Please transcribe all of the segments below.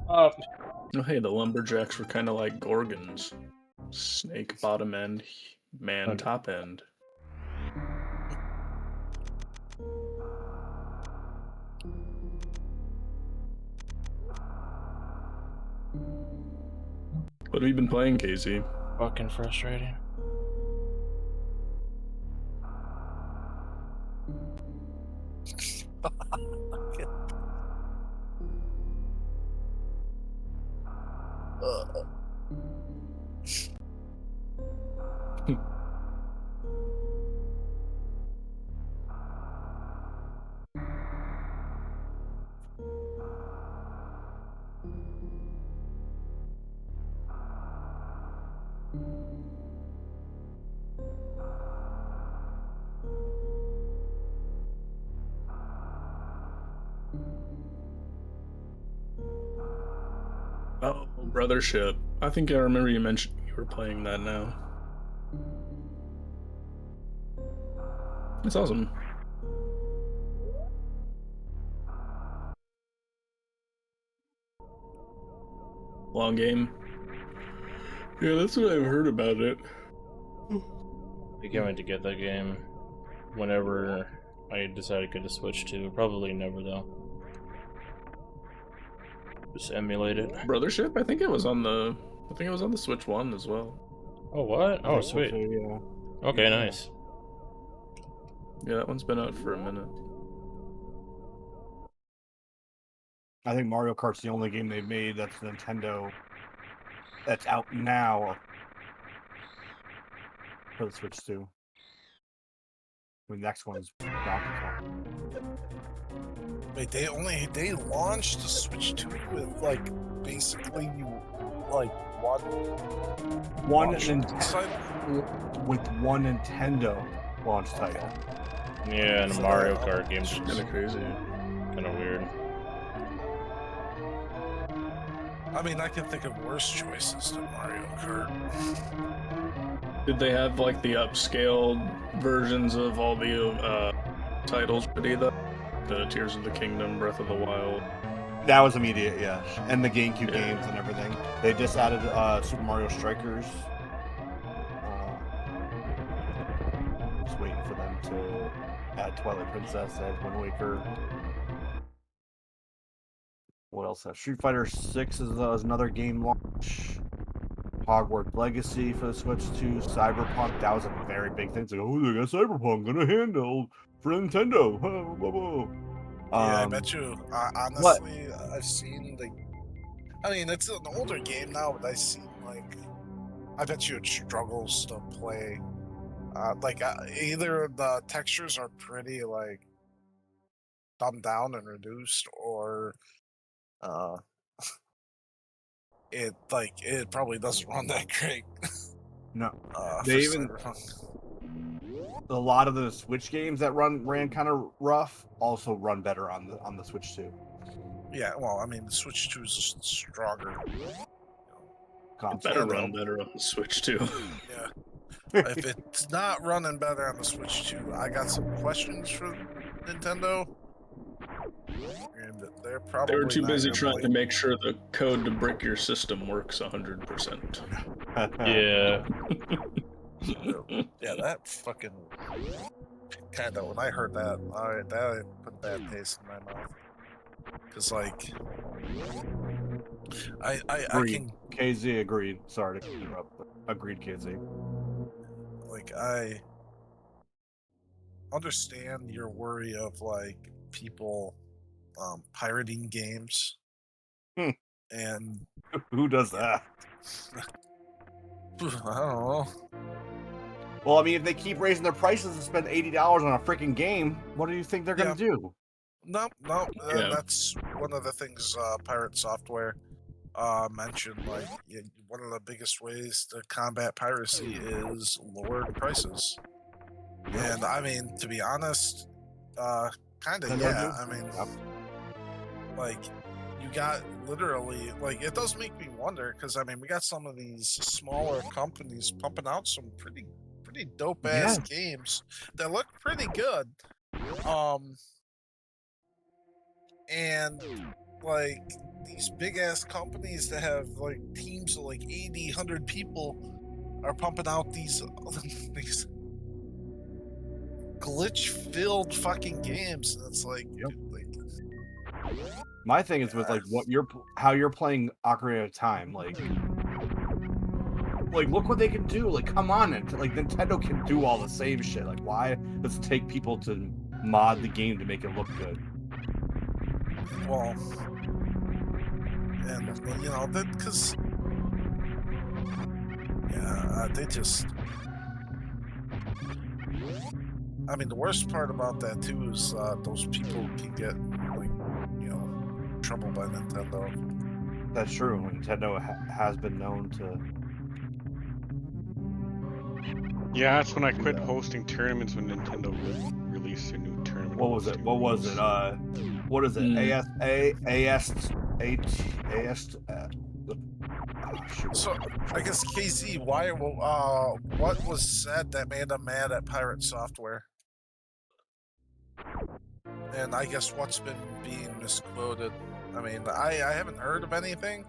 Uh, Oh, hey, the lumberjacks were kind of like gorgons. Snake bottom end, man okay. top end. What have you been playing, Casey? Fucking frustrating. Oh, Brothership. I think I remember you mentioned you were playing that now. It's awesome. Long game. Yeah, that's what I've heard about it. I can't wait to get that game whenever I decide to get a Switch to. Probably never, though. Just emulate it. Brothership? I think it was on the. I think it was on the Switch One as well. Oh, what? I Oh, think so sweet. too, yeah. Okay, Yeah. nice. Yeah, that one's been out for a minute. I think Mario Kart's the only game they've made that's Nintendo that's out now for the Switch 2. The next one's Donkey Kong. Wait, they launched the Switch 2 with like basically like One launch Nintendo with one Nintendo launch title. Yeah, and a Mario Kart game just Kind of crazy. kind of weird. I mean, I can think of worse choices than Mario Kart. Did they have like the upscaled versions of all the titles ready though? The Tears of the Kingdom, Breath of the Wild. That was immediate, yeah. And the GameCube Yeah. games and everything. They just added Super Mario Strikers. Just waiting for them to add Twilight Princess, add Wind Waker. What else? Street Fighter 6 is another game launch. Hogwarts Legacy for the Switch 2. Cyberpunk, that was a very big thing. It's like, oh, they got Cyberpunk on a handheld for Nintendo. Blah, blah. Yeah, I bet you. Honestly, I've seen the. I mean, it's an older game now, but I've seen like. I bet you it struggles to play. Either the textures are pretty like dumbed down and reduced, or uh, it probably doesn't run that great. No. For They even Cyberpunk. a lot of the Switch games that ran kind of rough also run better on the Switch 2. Yeah, well, I mean, the Switch 2 is stronger. It better run better on the Switch too. Yeah. If it's not running better on the Switch 2, I got some questions for Nintendo. And they're probably They were too not busy gonna trying like- to make sure the code to brick your system works 100%. Yeah. Yeah, that fucking kind of. When I heard that, that put a bad taste in my mouth. Cause like, I Agreed. can KZ agreed. Sorry to interrupt, but agreed, KZ. like I understand your worry of like people pirating games. Hmm. And Who does that? I don't know. Well, I mean, if they keep raising their prices and spend $80 on a freaking game, what do you think they're gonna do? No, Yeah. that's one of the things Pirate Software mentioned. Like, one of the biggest ways to combat piracy is lowered prices. And I mean, to be honest, kind of, yeah. I mean, like, you got literally, like, it does make me wonder, because I mean, we got some of these smaller companies pumping out some pretty dope ass games that look pretty good. And like, these big ass companies that have like teams of like 80, 100 people are pumping out these these glitch filled fucking games, and it's like, Yep. dude, like My thing is with like how you're playing Ocarina of Time, like look what they can do. Like, come on, like Nintendo can do all the same shit. Like, why does it take people to mod the game to make it look good? well, and you know that because they just. I mean, the worst part about that too is those people can get like, you know, trouble by Nintendo. That's true. Nintendo has been known to. Yeah, that's when I do quit that. hosting tournaments when Nintendo released a new tournament. What was it? hosting What was rules. it? What is it? Shoot. So I guess KZ, what was said that made them mad at Pirate Software? And I guess what's been being misquoted. I mean, I haven't heard of anything.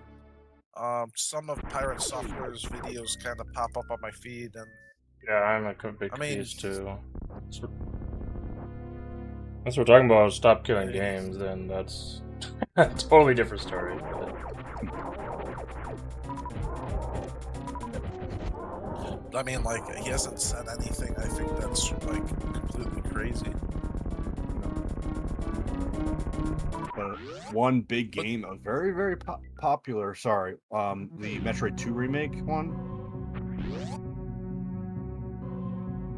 Some of Pirate Software's videos kind of pop up on my feed, and Yeah, I'm a big I mean- confused too. That's what we're talking about. Stop killing Yeah. games. Then that's a totally different story. But I mean, like, he hasn't said anything. I think that's like completely crazy. But one big game, a very, very popular. Sorry, the Metroid 2 remake one.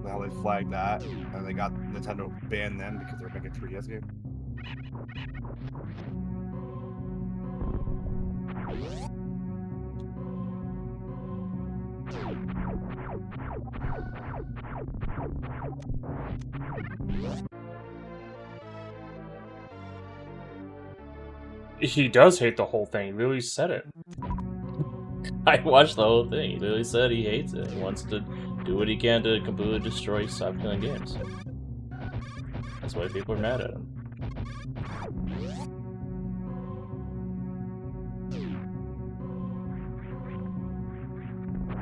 How they flagged that, and they got Nintendo banned them because they're making a 3DS game. he does hate the whole thing. He literally said it. I watched the whole thing. He literally said he hates it. He wants to do what he can to completely destroy Stop Killing Games. That's why people are mad at him.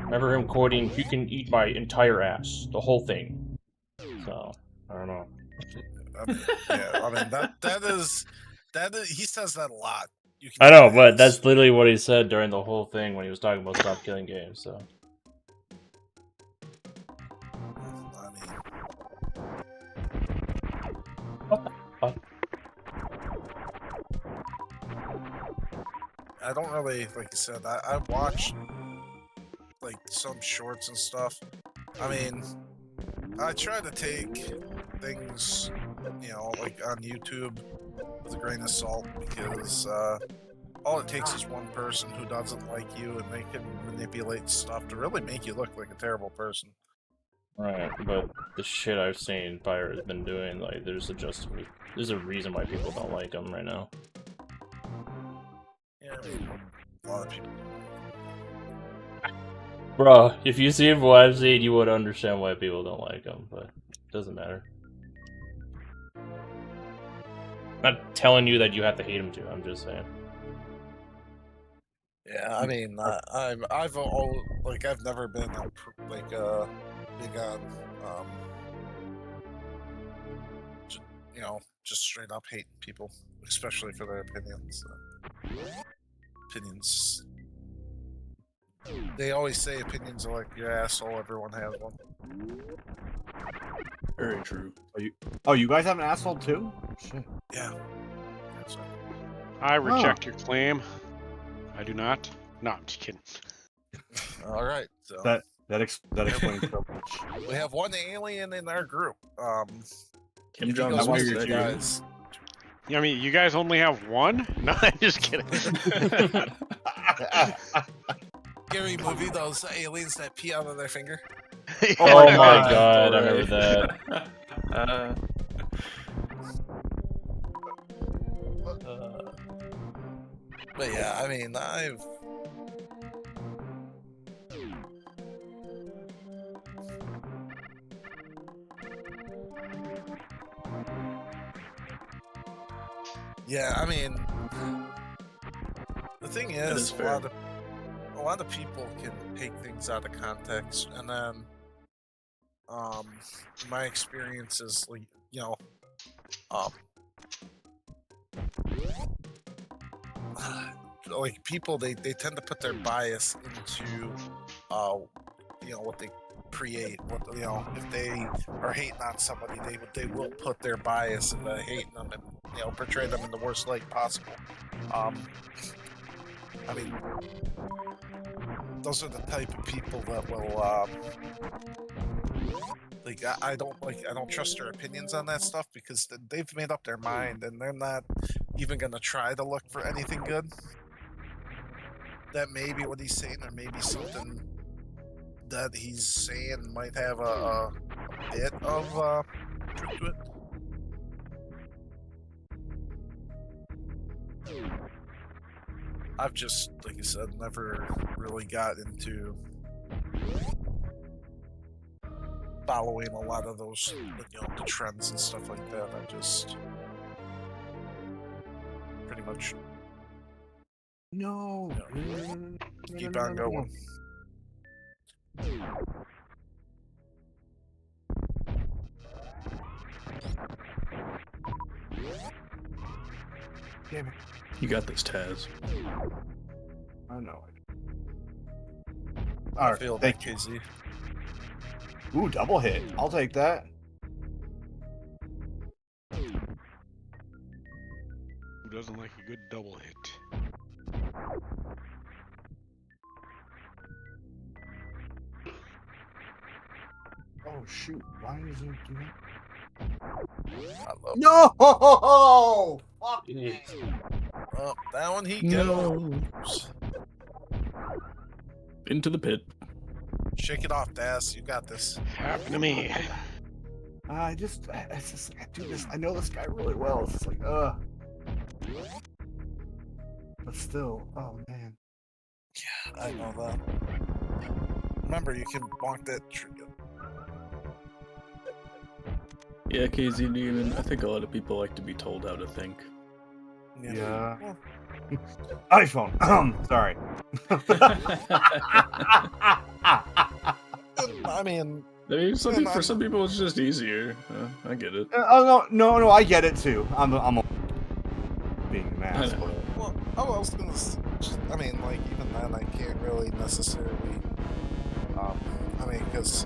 Remember him quoting, "You can eat my entire ass," the whole thing. So I don't know. Yeah, I mean that is he says that a lot. You can I know, eat my but ass. that's literally what he said during the whole thing when he was talking about Stop Killing Games. So I mean, what the fuck? I don't really, like you said, I watched like some shorts and stuff. I mean, I try to take things, you know, like on YouTube with a grain of salt, because all it takes is one person who doesn't like you, and they can manipulate stuff to really make you look like a terrible person. Right, but the shit I've seen Pyre has been doing, like, there's a reason why people don't like him right now. Yeah, I mean, a lot of people. Bro, if you see what I've seen, you would understand why people don't like him, but it doesn't matter. I'm not telling you that you have to hate him too, I'm just saying. Yeah, I mean, I've never been big on you know, just straight up hating people, especially for their opinions. Opinions. They always say opinions are like your asshole. Everyone has one. Very true. Oh, you guys have an asshole too? Shit. Yeah. That's right. I reject your claim. I do not. No, I'm just kidding. All right. So That explains so much. we have one alien in our group. Kim if he Jong goes Un with said you you. guys. I mean, you guys only have one? No, I'm just kidding. Scary movie, those aliens that pee out of their finger. Oh my God, god, I Corey. remember that. But yeah, I mean, yeah, I mean, thing That is, is a fair. lot of people can take things out of context, and then, my experience is like, um, like people they tend to put their bias into, uh, what they create. What if they are hating on somebody, they will put their bias into hating them and portray them in the worst light possible. Um, I mean, those are the type of people that will like I don't trust their opinions on that stuff because they've made up their mind and they're not even gonna try to look for anything good. That may be what he's saying, or maybe something that he's saying might have a bit of truth to it. I've just, like I said, never really got into following a lot of those, the trends and stuff like that. I just pretty much No. keep on going. Damn it. You got this, Taz. I know it. I All right, feel thank that, you. KZ. Ooh, double hit. I'll take that. Who doesn't like a good double hit? Oh shoot! Why is it do that? I love No! Fuck It me. is. Oh, down he No. goes. Into the pit. Shake it off, Daz. You got this. Happened to me. I do this. I know this guy really well. It's just like, but still, oh man. I know that. Remember, you can walk that trigger. Yeah, KZ Demon. I think a lot of people like to be told how to think. Yeah. Well, iPhone. Sorry. I mean, For some people, it's just easier. I get it. Oh no! I get it too. I'm being an I ass. know. well, I was gonna. I mean, like even then, I can't really necessarily. I mean, because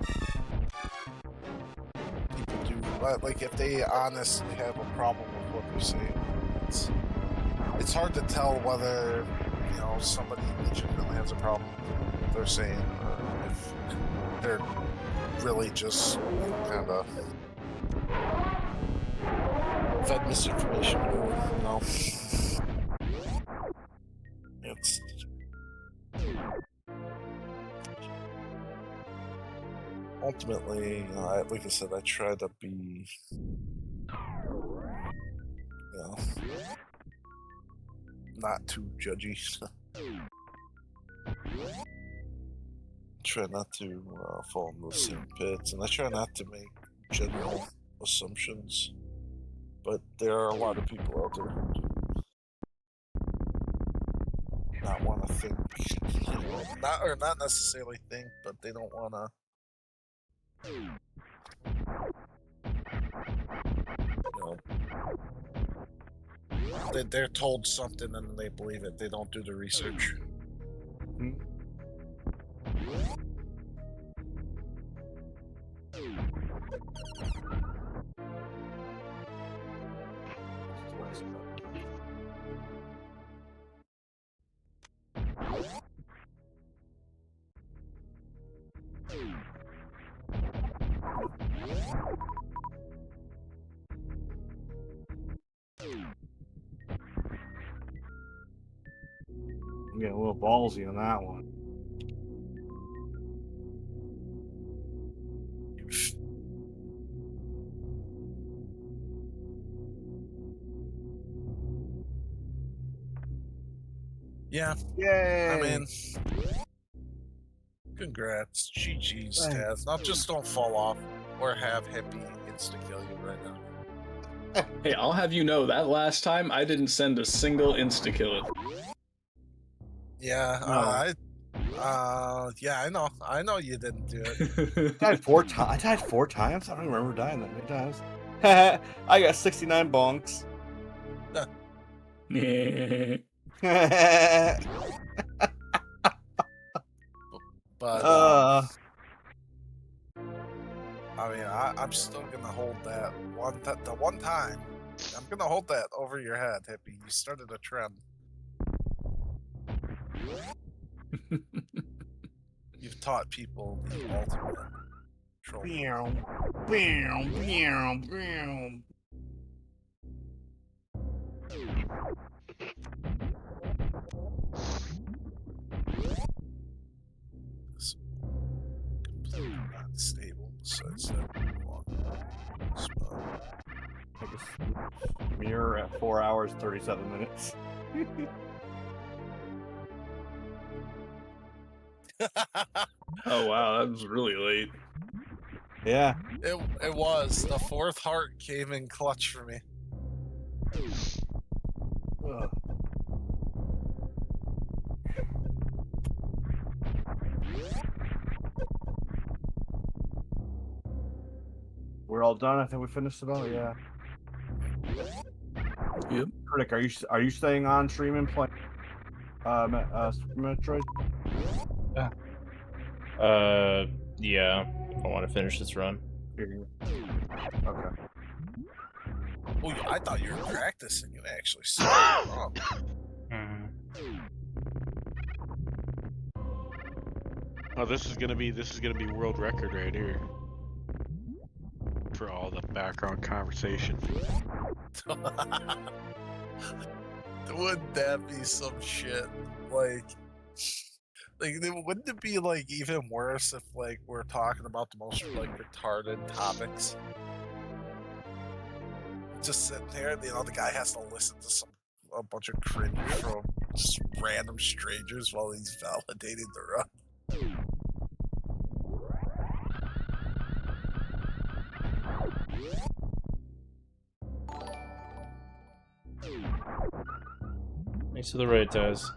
people do, like if they honestly have a problem with what they're saying, it's hard to tell whether somebody legitimately has a problem with what they're saying, or if they're really just kind of fed misinformation, or it's. Ultimately, like I said, I try to be, not too judgy. Try not to fall into the same pits, and I try not to make general assumptions. But there are a lot of people out there who do not want to think, not necessarily think, but they don't want to. They're told something and they believe it. They don't do the research. I'm getting a little ballsy on that one. Yeah, Yay! I mean, congrats, GG's, Taz. Now just don't fall off or have Hippie insta-kill you right now. Hey, I'll have you know that last time I didn't send a single insta-kill. Yeah, No. yeah, I know you didn't do it. I died 4 times. I don't remember dying that many times. I got 69 bonks. But uh, I mean, I'm still gonna hold that the one time. I'm gonna hold that over your head, Hippie. You started a trend. You've taught people the ultimate troll. bam, bam, bam, bam. This completely unstable. Besides that, long spot. Take a mirror at 4 hours 37 minutes. Oh wow, that was really late. Yeah. It was the fourth heart came in clutch for me. Ugh. We're all done. I think we finished it all. Yeah. Yep. Critic, are you staying on stream and playing Super Metroid? Yeah. If I want to finish this run. Okay. Oh, I thought you were practicing. You actually started wrong. Oh, this is gonna be world record right here. For all the background conversation. Wouldn't that be some shit? Like, wouldn't it be like even worse if like we're talking about the most like retarded topics? Just sitting there, you know, the guy has to listen to a bunch of cringe from just random strangers while he's validating the run. Thanks for the raid, Taz.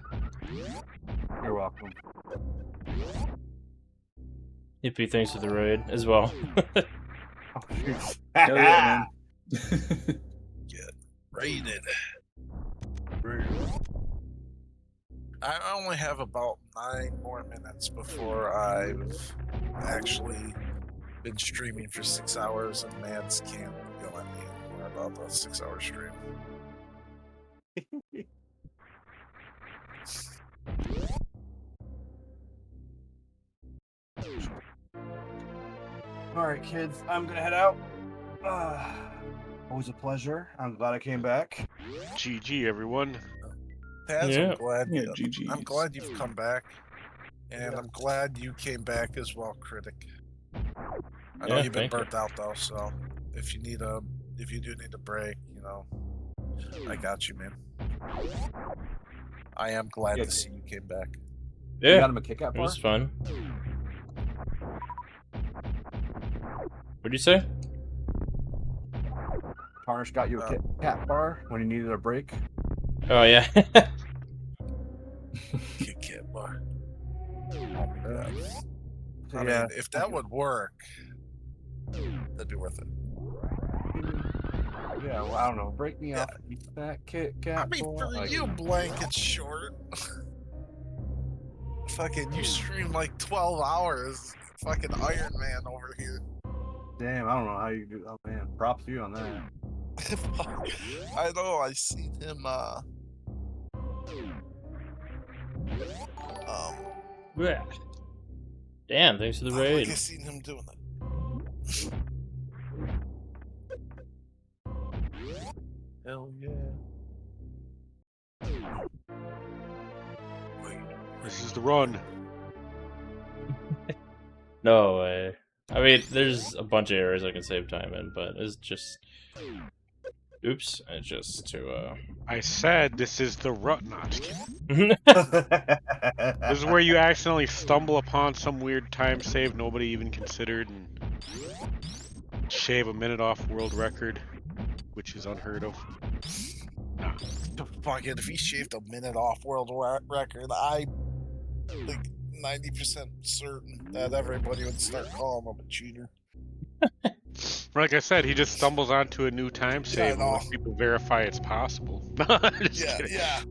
You're welcome. Hippie, thanks for the raid as well. Oh, shoot. Hell yeah, man. Get raided. I only have about 9 more minutes before I've actually been streaming for 6 hours, and Mads can't yell at me anymore about the 6-hour stream. All right, kids, I'm gonna head out. Always a pleasure. I'm glad I came back. GG, everyone. Taz, Yeah. Yeah, GG's. I'm glad you've come back, and I'm glad you came back as well, Critic. I know Yeah, you've been thank you. burnt out though, so if you do need a break, you know, I got you, man. I am glad Yeah. to see you came back. You Yeah, got him a kick-out it bar? was fun. What'd you say? Tarnish got you a cat bar when you needed a break. Oh, yeah. Kit Kat bar. Oh my god. So, I yeah. mean, if that would work, that'd be worth it. Yeah, well, I don't know. Break me off that Kit Kat I mean, bar. for Like, you, Blanket Short. Fucking, you stream like 12 hours. Fucking Iron Man over here. damn, I don't know how you do. Oh man, props to you on that. I know, I seen him, Yeah. Damn, thanks for the like I raid. seen him doing it. Hell yeah. Wait. This is the run. No way. I mean, there's a bunch of errors I can save time in, but it's just... Oops. It's just to, I said this is the run. Not just kidding. This This is where you accidentally stumble upon some weird time save nobody even considered and shave a minute off world record, which is unheard of. Nah. Fucking, if he shaved a minute off world record, I like 90% certain that everybody would start calling him a cheater. Like I said, he just stumbles onto a new time Yeah, I save and know. lets people verify it's possible. Just Yeah, kidding. yeah.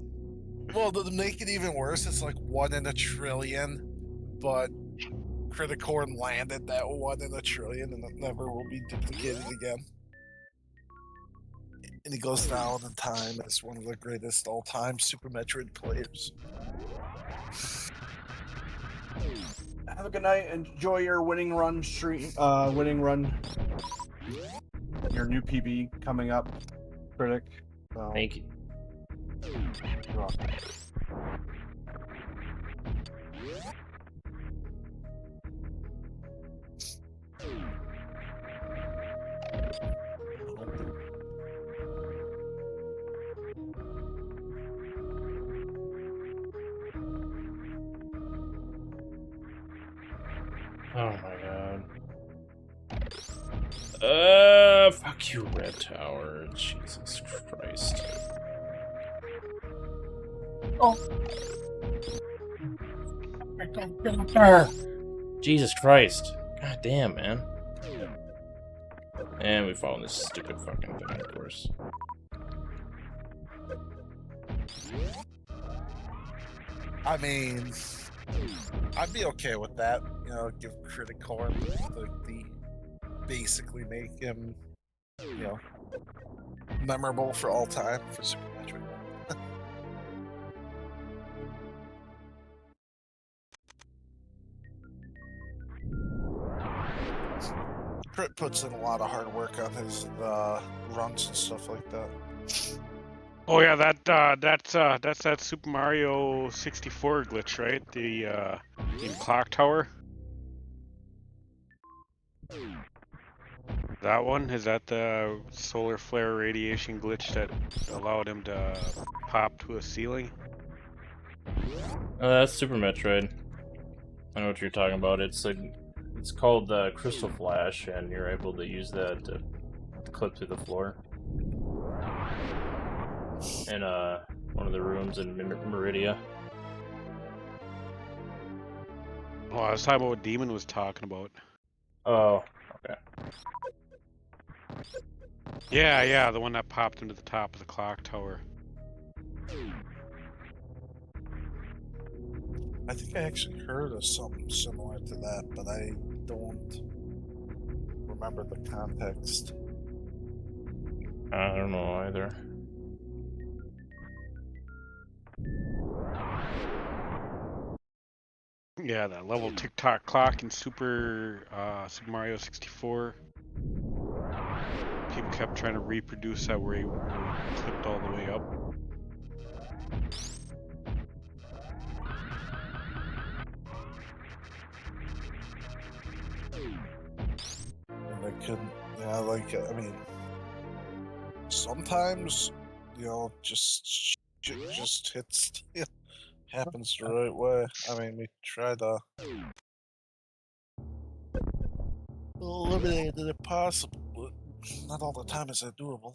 Well, to make it even worse, it's like 1 in a trillion, but Criticorn landed that 1 in a trillion, and it never will be duplicated again. And he goes down in time as one of the greatest all-time Super Metroid players. Have a good night. Enjoy your winning run stream. Winning run. Your new PB coming up, Critic. So, Thank you. you're welcome. Oh my god. Fuck you, Red Tower. Jesus Christ. Oh. Jesus Christ. God damn, man. And we fall in this stupid fucking thing, of course. I mean, I'd be okay with that. You know, give Criticorn the basically make him, you know, memorable for all time for Super Metroid. Crit puts in a lot of hard work on his runs and stuff like that. Oh yeah, that's that Super Mario 64 glitch, right? The in Clock Tower. That one, is that the solar flare radiation glitch that allowed him to pop to a ceiling? That's Super Metroid. I know what you're talking about. It's called the Crystal Flash, and you're able to use that to clip through the floor. In one of the rooms in Meridia. Oh, I was talking about what Demon was talking about. Oh, okay. Yeah, the one that popped into the top of the clock tower. I think I actually heard of something similar to that, but I don't remember the context. I don't know either. Yeah, that level tick-tock clock in Super Mario 64. People kept trying to reproduce that where he clipped all the way up. And I couldn't, yeah, like, I mean, sometimes, you know, just hits, happens the right way. I mean, we try to eliminate it if possible, but not all the time is that doable.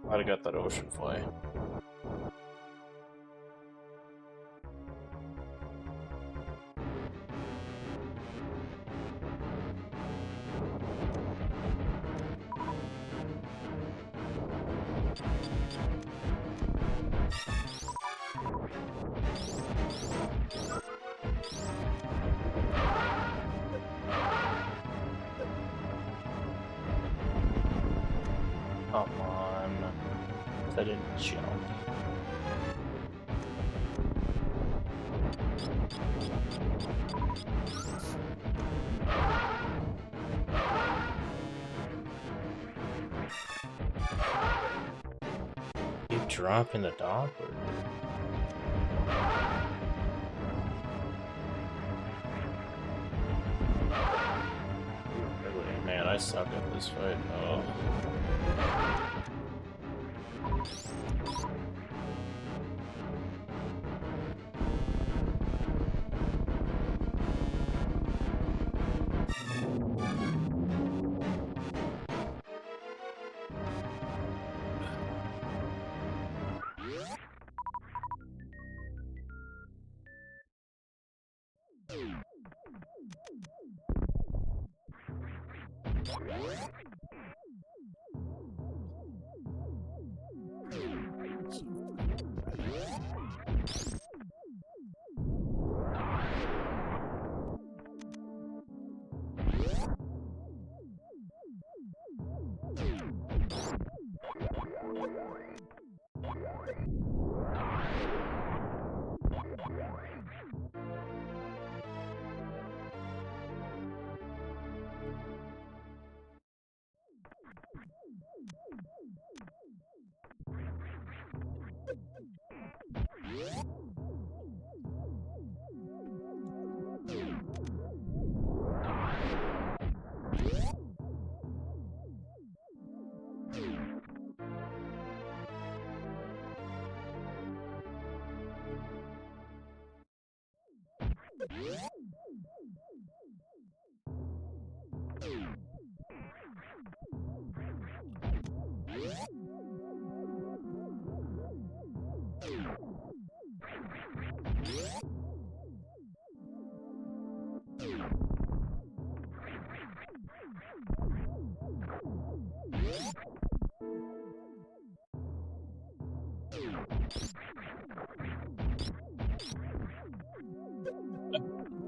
Glad I got that ocean fly. Come on. I didn't jump. Keep dropping the dog. Really, man, I suck at this fight. Oh.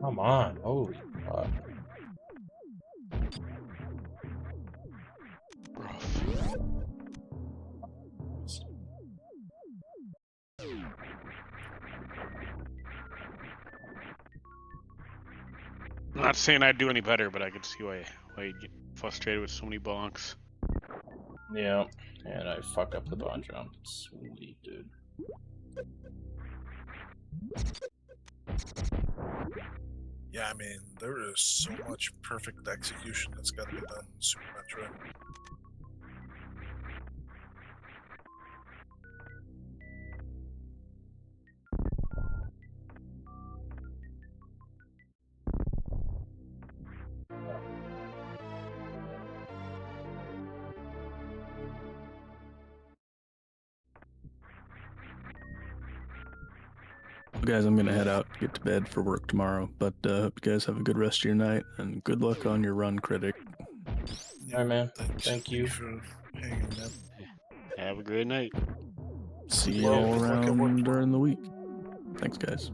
Come on, holy fuck. Rough. I'm not saying I'd do any better, but I could see why you'd get frustrated with so many bonks. Yeah, and I fuck up the bond jump. Sweet, dude. Yeah, I mean, there is so much perfect execution that's got to be done in Super Metroid. Guys, I'm gonna head out, get to bed for work tomorrow. But hope you guys have a good rest of your night, and good luck on your run, Critic. Yeah, Alright, man. thanks. Thank you. for hanging, man. Have a good night. See you Well, all good luck at work around tomorrow. during the week. Thanks, guys.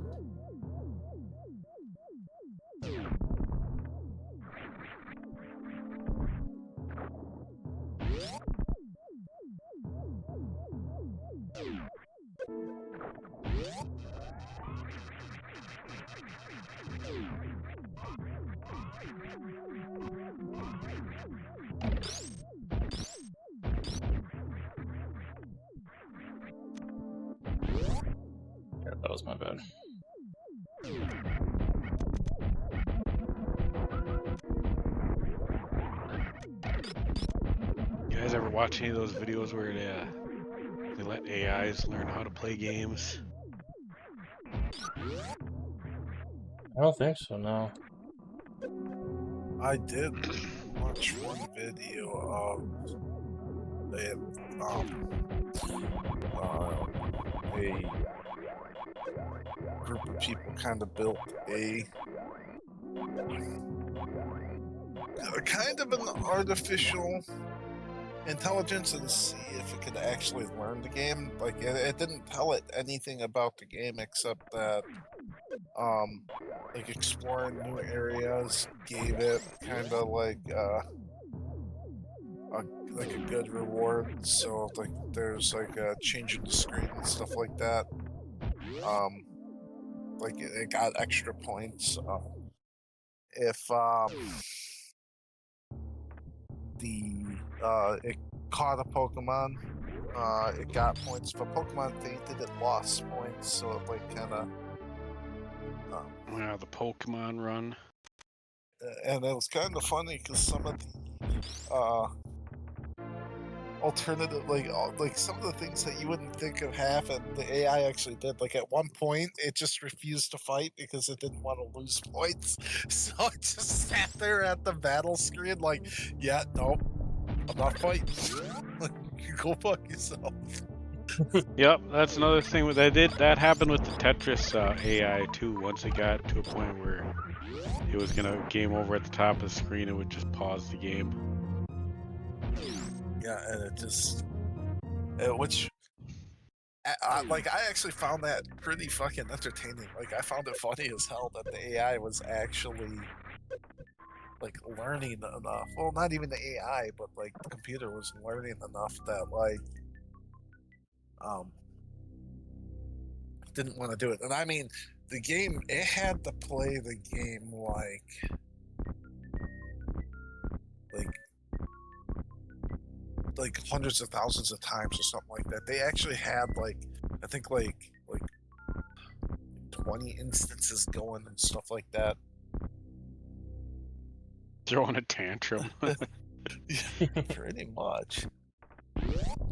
Yeah, that was my bad. You guys ever watch any of those videos where they let AIs learn how to play games? I don't think so, no. I did watch one video of a group of people kind of built a kind of an artificial intelligence and see if it could actually learn the game. Like it didn't tell it anything about the game except that like exploring new areas gave it kind of like like a good reward. So like there's like a changing the screen and stuff like that. Like it got extra points. If it caught a Pokemon, it got points. If a Pokemon fainted, it lost points. So it like kind of. The Pokemon run. And it was kind of funny because some of the alternative, like some of the things that you wouldn't think of happen, the AI actually did. Like at one point, it just refused to fight because it didn't want to lose points, so it just sat there at the battle screen, like, yeah, nope, I'm not fighting. Like, you go fuck yourself. Yep, that's another thing that happened with the Tetris AI too. Once it got to a point where it was gonna game over at the top of the screen, it would just pause the game. Yeah, and it just, which. Like I actually found that pretty fucking entertaining. Like I found it funny as hell that the AI was actually like learning enough. Well, not even the AI, but like the computer was learning enough that like didn't want to do it. And I mean, the game, it had to play the game like hundreds of thousands of times or something like that. They actually had like I think like 20 instances going and stuff like that. Throwing a tantrum. Pretty much.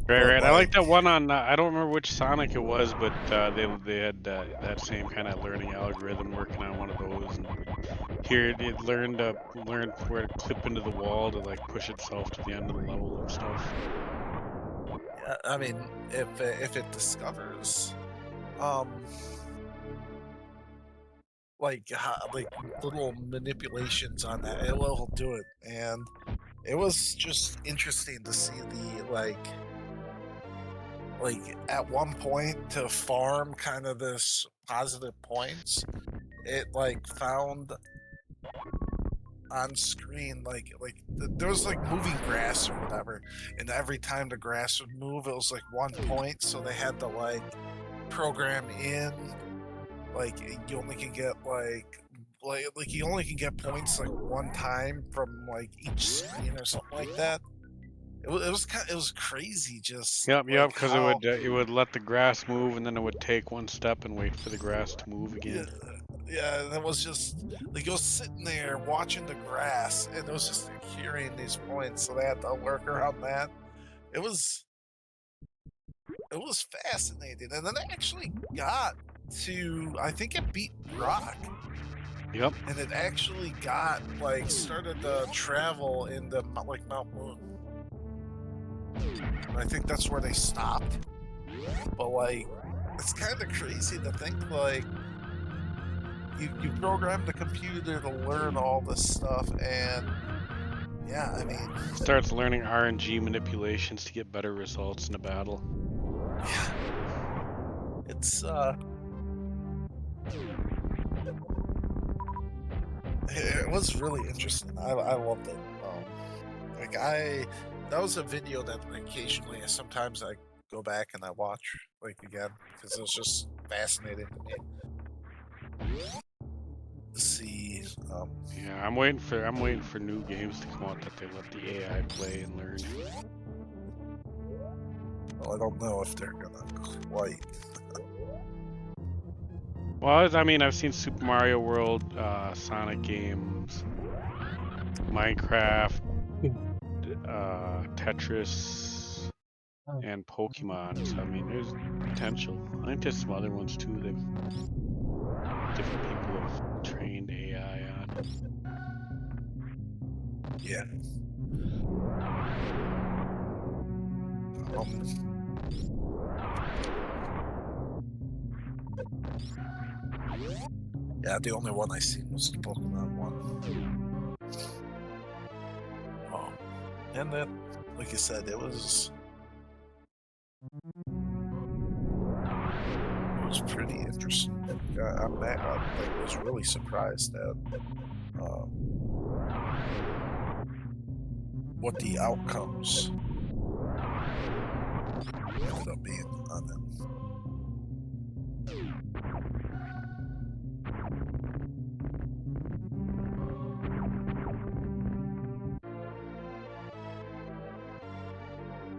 Right. I like that one on. I don't remember which Sonic it was, but they had that same kind of learning algorithm working on one of those, and here it learned where to clip into the wall to like push itself to the end of the level and stuff. Yeah, I mean, if it discovers, like little manipulations on that, it will do it, and it was just interesting to see the like at one point to farm kind of this positive points, it like found on screen there was like moving grass or whatever, and every time the grass would move, it was like 1 point. So they had to like program in like you only can get like you only can get points like one time from like each screen or something like that. It was crazy. Just Yep, like because how it would let the grass move, and then it would take one step and wait for the grass to move again. yeah, and it was just like it was sitting there watching the grass, and it was just hearing these points, so they had to work around that. It was fascinating, and then it actually got to, I think it beat Rock, Yep. and it actually got like started to travel in the like Mount Moon. And I think that's where they stopped. But like, it's kind of crazy to think like you program the computer to learn all this stuff, and yeah, I mean, Starts learning RNG manipulations to get better results in a battle. yeah, it's it was really interesting. I loved it. Like that was a video that occasionally, sometimes I go back and I watch like again because it was just fascinating to me to see. Yeah, I'm waiting for new games to come out that they let the AI play and learn. Well, I don't know if they're gonna quite. Well, I mean, I've seen Super Mario World, Sonic games, Minecraft, Tetris, and Pokemon. So I mean, there's potential. I think there's some other ones too that different people have trained AI on. Yeah. Yeah, the only one I seen was the Pokemon one. And that, like you said, it was pretty interesting. I was really surprised at what the outcomes ended up being on them.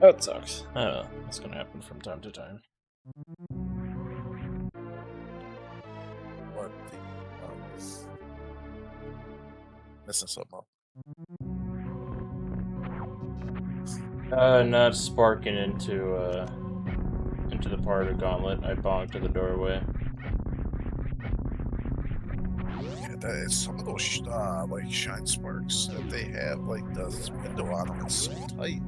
That sucks. I don't know. That's gonna happen from time to time. But missing something up. Not sparking into the part of Gauntlet. I bonked to the doorway. Yeah, that is some of those like shine sparks that they have, like the window on them, it's so tight.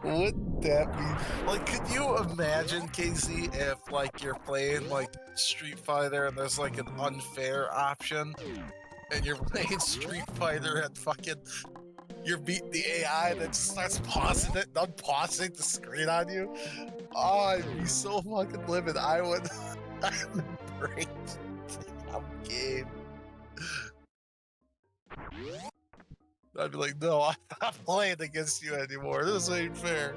Wouldn't that be like? Could you imagine, Casey, if like you're playing like Street Fighter and there's like an unfair option, and you're playing Street Fighter and fucking you're beating the AI and it starts pausing it, unpausing the screen on you? Oh, I'd be so fucking livid. I would break. I'm game. I'd be like, no, I'm not playing against you anymore. This ain't fair.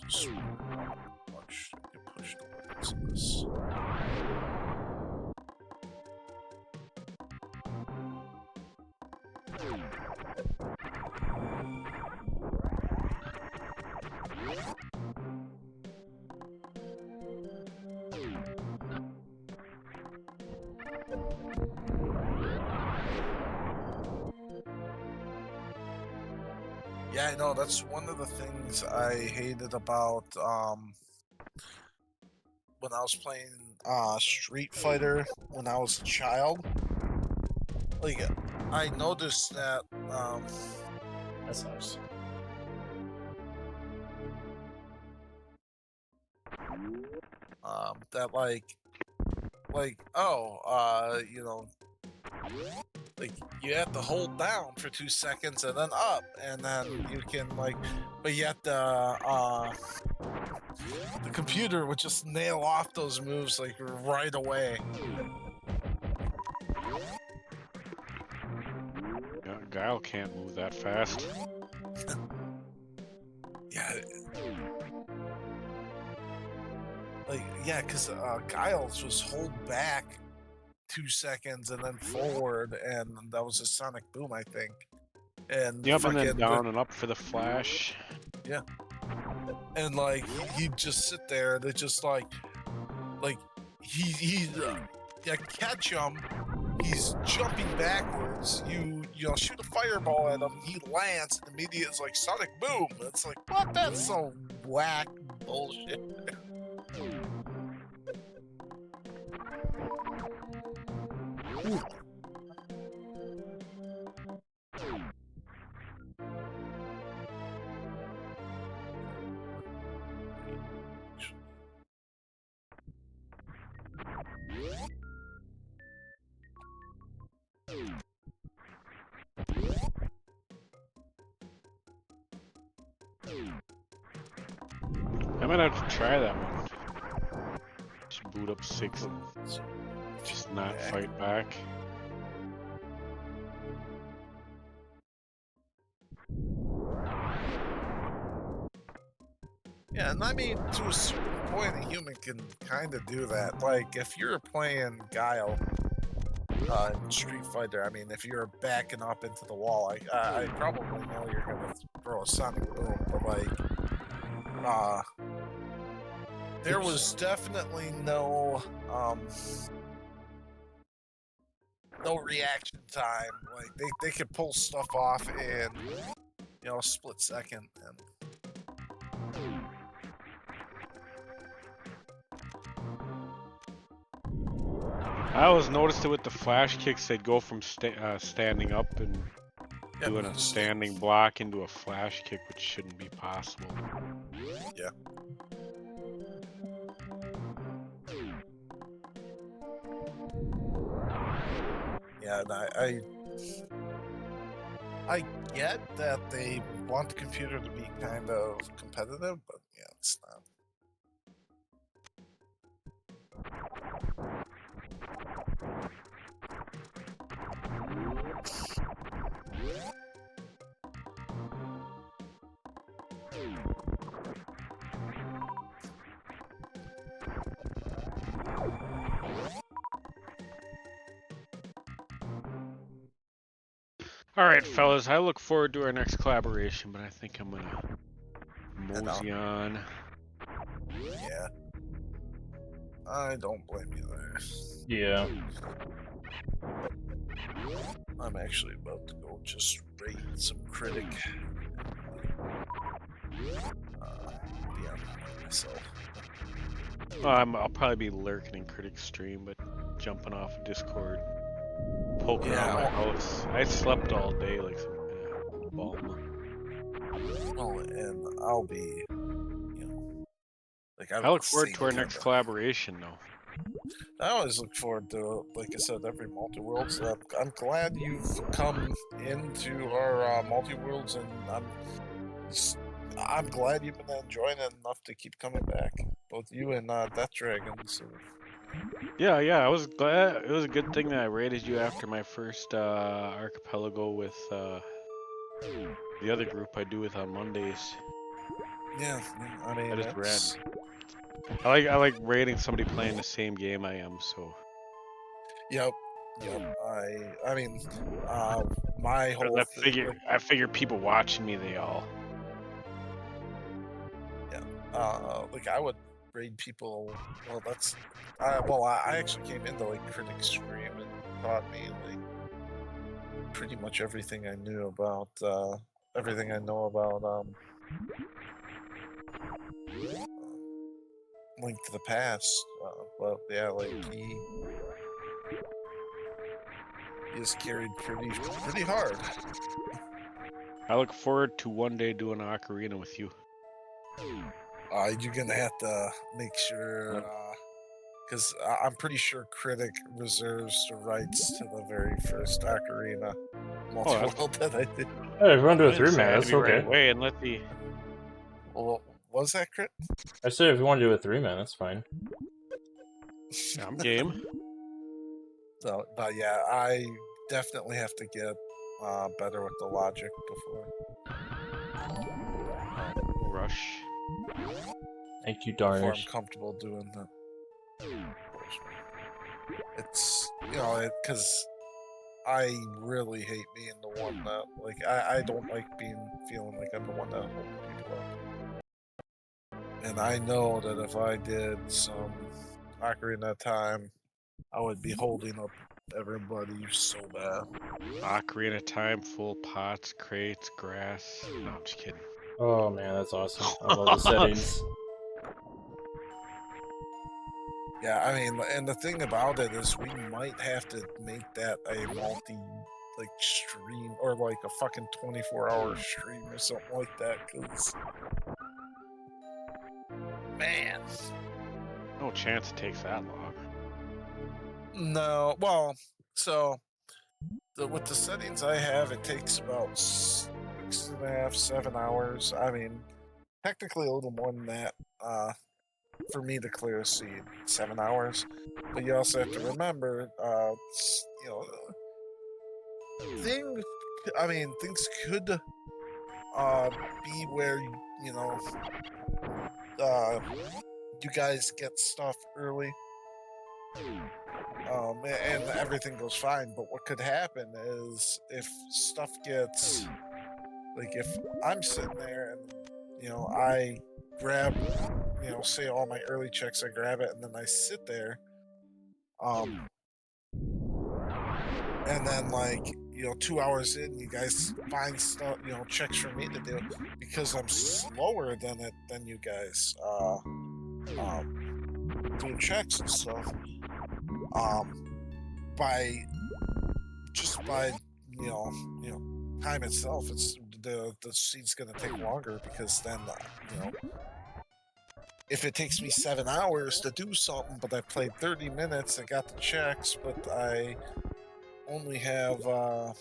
So much to get pushed away into this. Yeah, I know. That's one of the things I hated about when I was playing Street Fighter when I was a child. Like, I noticed that That sucks. that like you know, like you have to hold down for 2 seconds and then up, and then you can like, but yet the computer would just nail off those moves like right away. Yeah, Guile can't move that fast. Yeah. Like, yeah, because Guile's was hold back 2 seconds and then forward, and that was a sonic boom, I think. And Yep, and then fucking down and up for the flash. yeah. And like he'd just sit there and it just like he yeah, catch him, he's jumping backwards, you know, shoot a fireball at him, he lands, and immediately it's like sonic boom. It's like, what? That's so whack bullshit. I might have to try that one. Just boot up 6 and just not fight back. Yeah, and I mean, to a certain point, a human can kind of do that. Like, if you're playing Guile, in Street Fighter, I mean, if you're backing up into the wall, I probably know you're gonna throw a sonic boom, but like, there was definitely no no reaction time. Like they could pull stuff off in a split second. And I always noticed it with the flash kicks. They'd go from standing up and yeah, doing a standing block into a flash kick, which shouldn't be possible. yeah. Yeah, and I get that they want the computer to be kind of competitive, but yeah, it's not. All right, fellas. I look forward to our next collaboration, but I think I'm gonna Head out. mosey on. Yeah. I don't blame you there. Yeah. I'm actually about to go just raid some critic. Yeah, myself. I'll probably be lurking in Critic Stream, but jumping off of Discord, poking around my house. I slept all day like some kind of bum. Oh, and I'll be, like I look forward to our next collaboration, though. I always look forward to, like I said, every multi-worlds. I'm glad you've come into our multi-worlds, and I'm glad you've been enjoying it enough to keep coming back. Both you and Death Dragon. So. Yeah, I was glad. It was a good thing that I raided you after my first archipelago with the other group I do with on Mondays. Yeah, I mean, I just ran. it's... I like raiding somebody playing the same game I am. So. Yep. I mean, my whole thing. I figure people watching me, they all. Yeah. Like I would raid people. Well, that's. I actually came into like Critic Stream and taught me like pretty much everything I knew about everything I know about Link to the Past. But yeah, like he is carried pretty hard. I look forward to one day doing an ocarina with you. You're gonna have to make sure, because I'm pretty sure Critic reserves the rights to the very first ocarina multi-world that I did. Hey, if you want to do a 3-man, that's okay. Right away and let the. Well, was that Crit? I said if you want to do a 3-man, that's fine. Yeah, I'm game. So, but yeah, I definitely have to get better with the logic before. Rush. Thank you, Before I'm Darnish. comfortable doing that. It's because I really hate being the one that I don't like feeling like I'm the one that holding people up. And I know that if I did some Ocarina Time, I would be holding up everybody so bad. Ocarina Time, full pots, crates, grass. No, I'm just kidding. Oh man, that's awesome. I love the settings. Yeah, I mean, and the thing about it is we might have to make that a stream or like a fucking 24-hour stream or something like that, because man, No chance it takes that long. no. Well, so with the settings I have, it takes about 6.5, 7 hours. I mean, technically a little more than that. For me to clear a seed, 7 hours. But you also have to remember, things. I mean, things could be where you guys get stuff early, and everything goes fine. But what could happen is if stuff gets like if I'm sitting there and I grab say all my early checks, I grab it and then I sit there, um, and then 2 hours in, you guys find stuff checks for me to do because I'm slower than you guys doing checks and stuff. Um, by just by you know you know time itself, it's the scene's gonna take longer because then if it takes me 7 hours to do something, but I played 30 minutes, I got the checks, but I only have um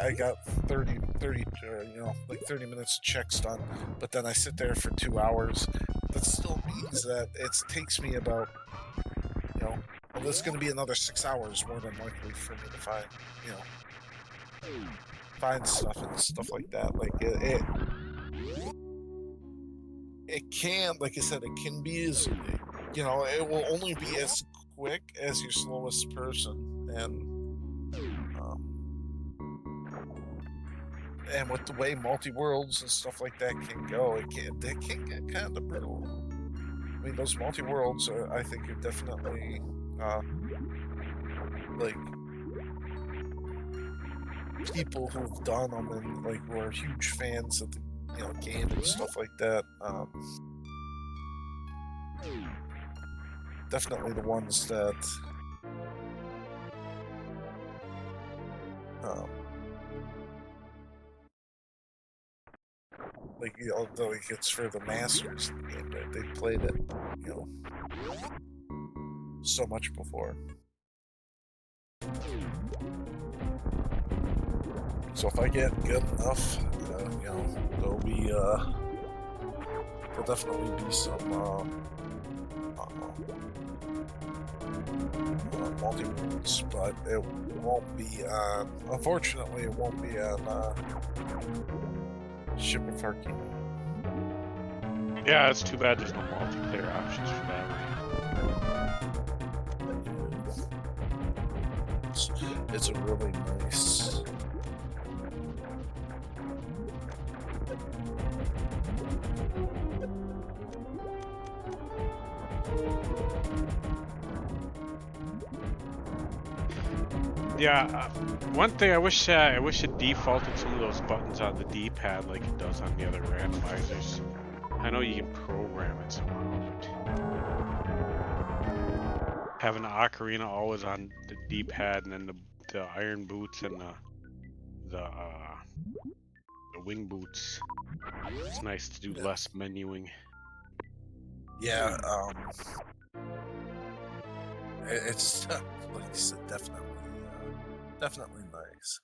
I got 30 like 30 minutes of checks done, but then I sit there for 2 hours. That still means that it takes me about well, there's going to be another 6 hours more than likely for me to find find stuff and stuff like that. Like it can, like I said, it can be as it will only be as quick as your slowest person, and with the way multi-worlds and stuff like that can go, they can get kind of brutal. I mean, those multi-worlds I think are definitely like people who've done them and who are huge fans of the game and stuff like that. Definitely the ones that although it's for the masters of the game, they played it so much before. So if I get good enough, there'll definitely be some multi-worlds, but it won't be on. Unfortunately, it won't be on Ship of Arcane. Yeah, it's too bad there's no multiplayer options for that. It's a really nice. Yeah, one thing I wish it defaulted some of those buttons on the D-pad like it does on the other randomizers. I know you can program it somehow, but having the ocarina always on the D-pad and then the iron boots and the wing boots, it's nice to do less menuing. Yeah, it's like you said, definitely nice.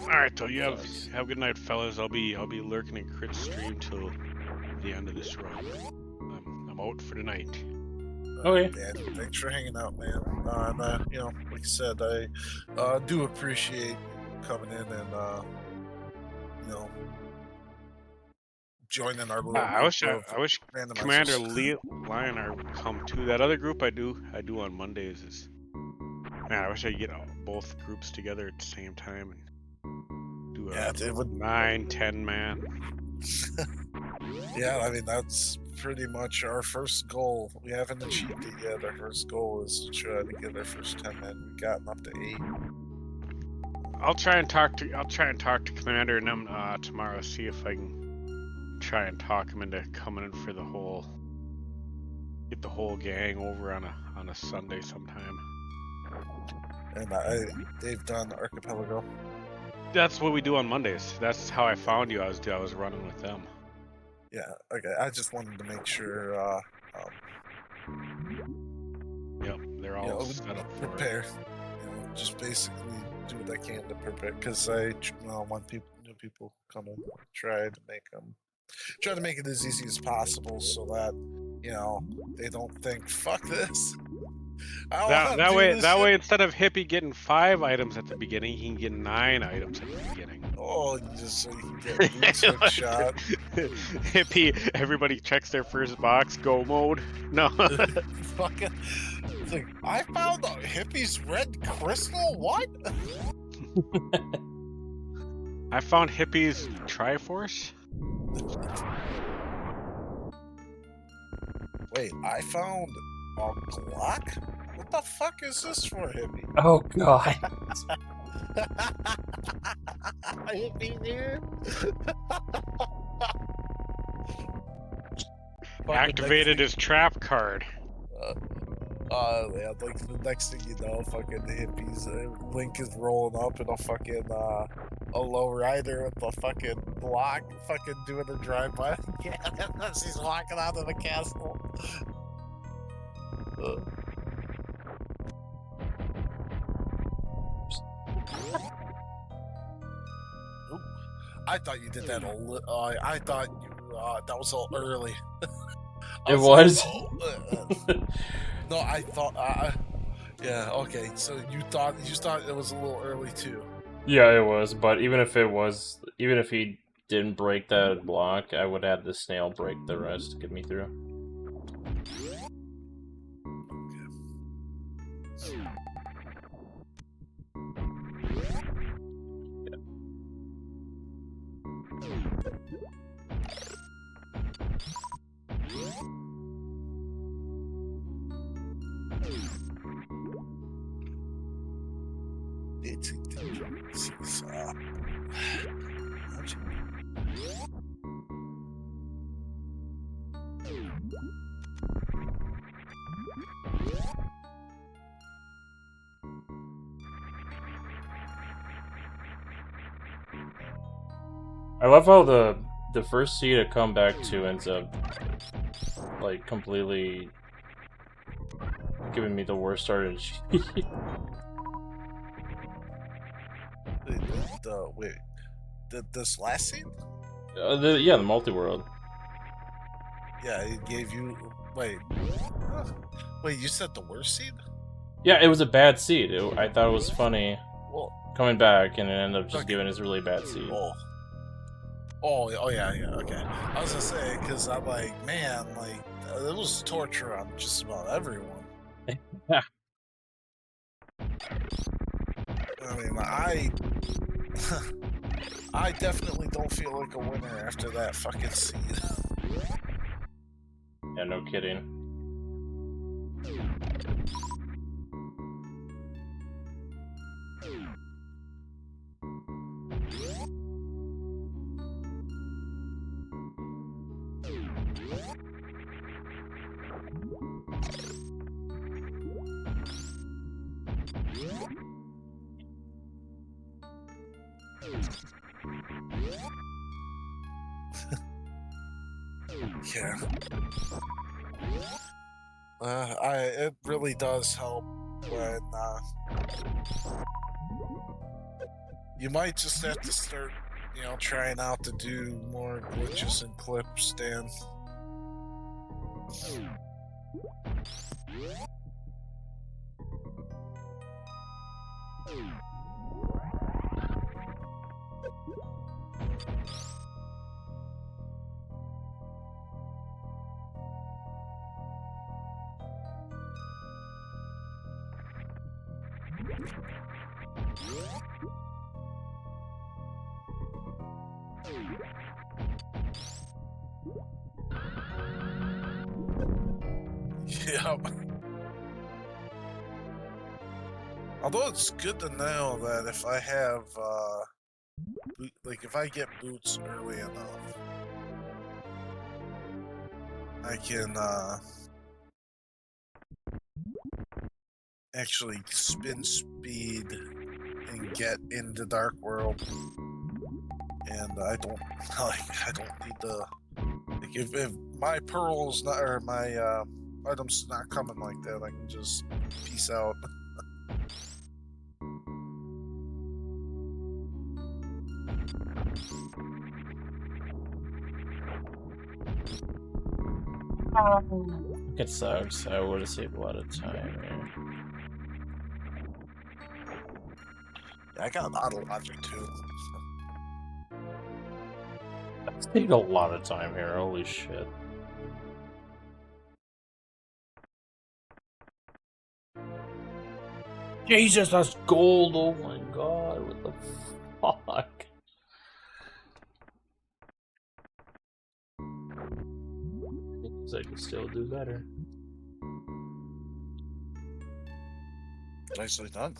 Alright, so you have a good night, fellas. I'll be lurking in Crit stream till the end of this run. I'm out for the night. Okay. Dan, thanks for hanging out, man. Like I said, I do appreciate you coming in and joining our little I wish group of randomizers. Commander Lionheart would come too. That other group I do on Mondays is. Man, I wish I could get both groups together at the same time and do a it would 9-10 man. Yeah, I mean that's pretty much our first goal. We haven't achieved it yet. Our first goal is to try to get our first 10 men. We've gotten up to 8. I'll try and talk to Commander and them tomorrow. See if I can try and talk him into coming in for get the whole gang over on a Sunday sometime. And they've done Archipelago. That's what we do on Mondays. That's how I found you. I was running with them. Yeah, okay. I just wanted to make sure. Yep, they're all set up for it. Prepare. Just basically do what I can to prepare, because I want new people come and try to make it as easy as possible, so that they don't think, fuck this. I don't want to That do way, this shit. instead of Hippie getting 5 items at the beginning, he can get 9 items at the beginning. Oh, just so you can get boots hook shot. Hippie, everybody checks their first box, go mode. No. Fucking, it's like, I found a Hippie's red crystal. What? I found Hippie's Triforce. Wait, I found a Glock? What the fuck is this for, Hippie? Oh god. Hippie, dude. Activated his trap card. Yeah, like the next thing you know, fucking Hippies, Link is rolling up in a fucking, a low rider with the fucking block, fucking doing a drive-by. Yeah, as he's walking out of the castle. Ooh, I thought you did that I thought you, that was a little early. It was. No, I thought, yeah, okay, so you thought it was a little early too. Yeah, it was, but even if he didn't break that block, I would have the snail break the rest to get me through. I love how the first seed I come back to ends up like completely giving me the worst start in Wait, this last scene? yeah, the multi-world. Yeah, it gave you. Wait, you said the worst scene? Yeah, it was a bad seed. I thought it was funny Well, coming back, and it ended up just giving us a really bad seed. Oh, yeah, okay. I was gonna say, because I'm like, man, like, it was torture on just about everyone. Yeah. I mean, I definitely don't feel like a winner after that fucking seed. Yeah, no kidding. Yeah. It really does help when, you might just have to start, trying out to do more glitches and clips, Dan. Yep. Although it's good to know that if I have, if I get boots early enough, I can, actually spin speed and get into Dark World, and I don't need to Like if my pearls not, or my items not coming like that, I can just peace out. It sucks. I would have saved a lot of time here. Yeah, I got a lot of logic too. That's taking a lot of time here. Holy shit. Jesus, that's gold. Oh my god. What the fuck? Because I can still do better. Nicely done.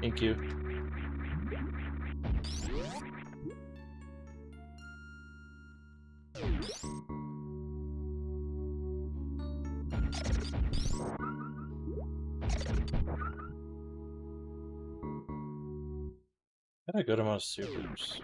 Thank you. Got a good amount of supers.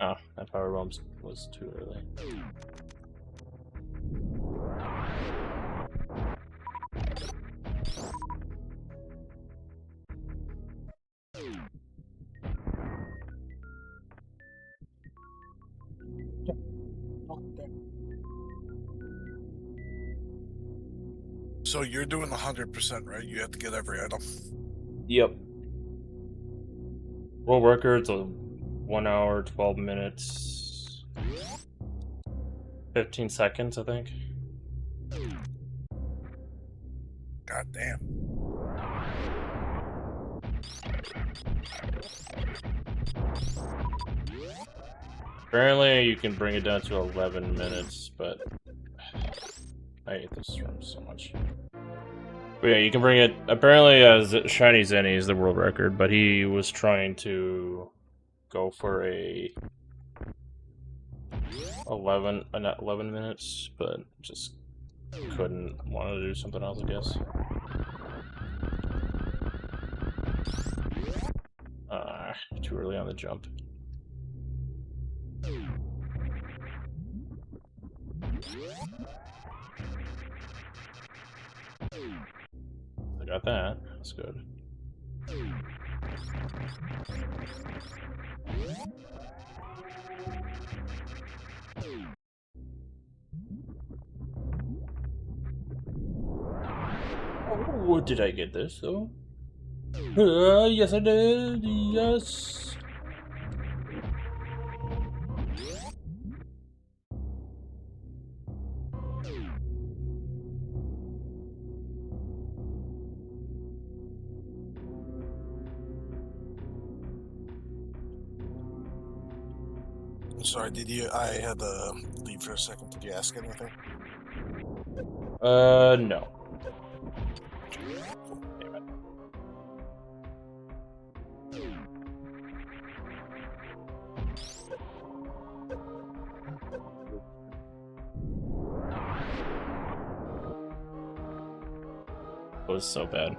Oh, that power bomb was too early. So you're doing 100%, right? You have to get every item. Yep. World record's a 1 hour, 12 minutes, 15 seconds, I think. God damn. Apparently, you can bring it down to 11 minutes, but I hate this room so much. But yeah, you can bring it. Apparently, Shiny Zenny is the world record, but he was trying to go for a 11 minutes, but just couldn't. Wanted to do something else, I guess. Too early on the jump. I got that. That's good. Oh, did I get this though? Yes, I did. Yes. I'm sorry, did you? I had to leave for a second. Did you ask anything? No. Damn it. It was so bad.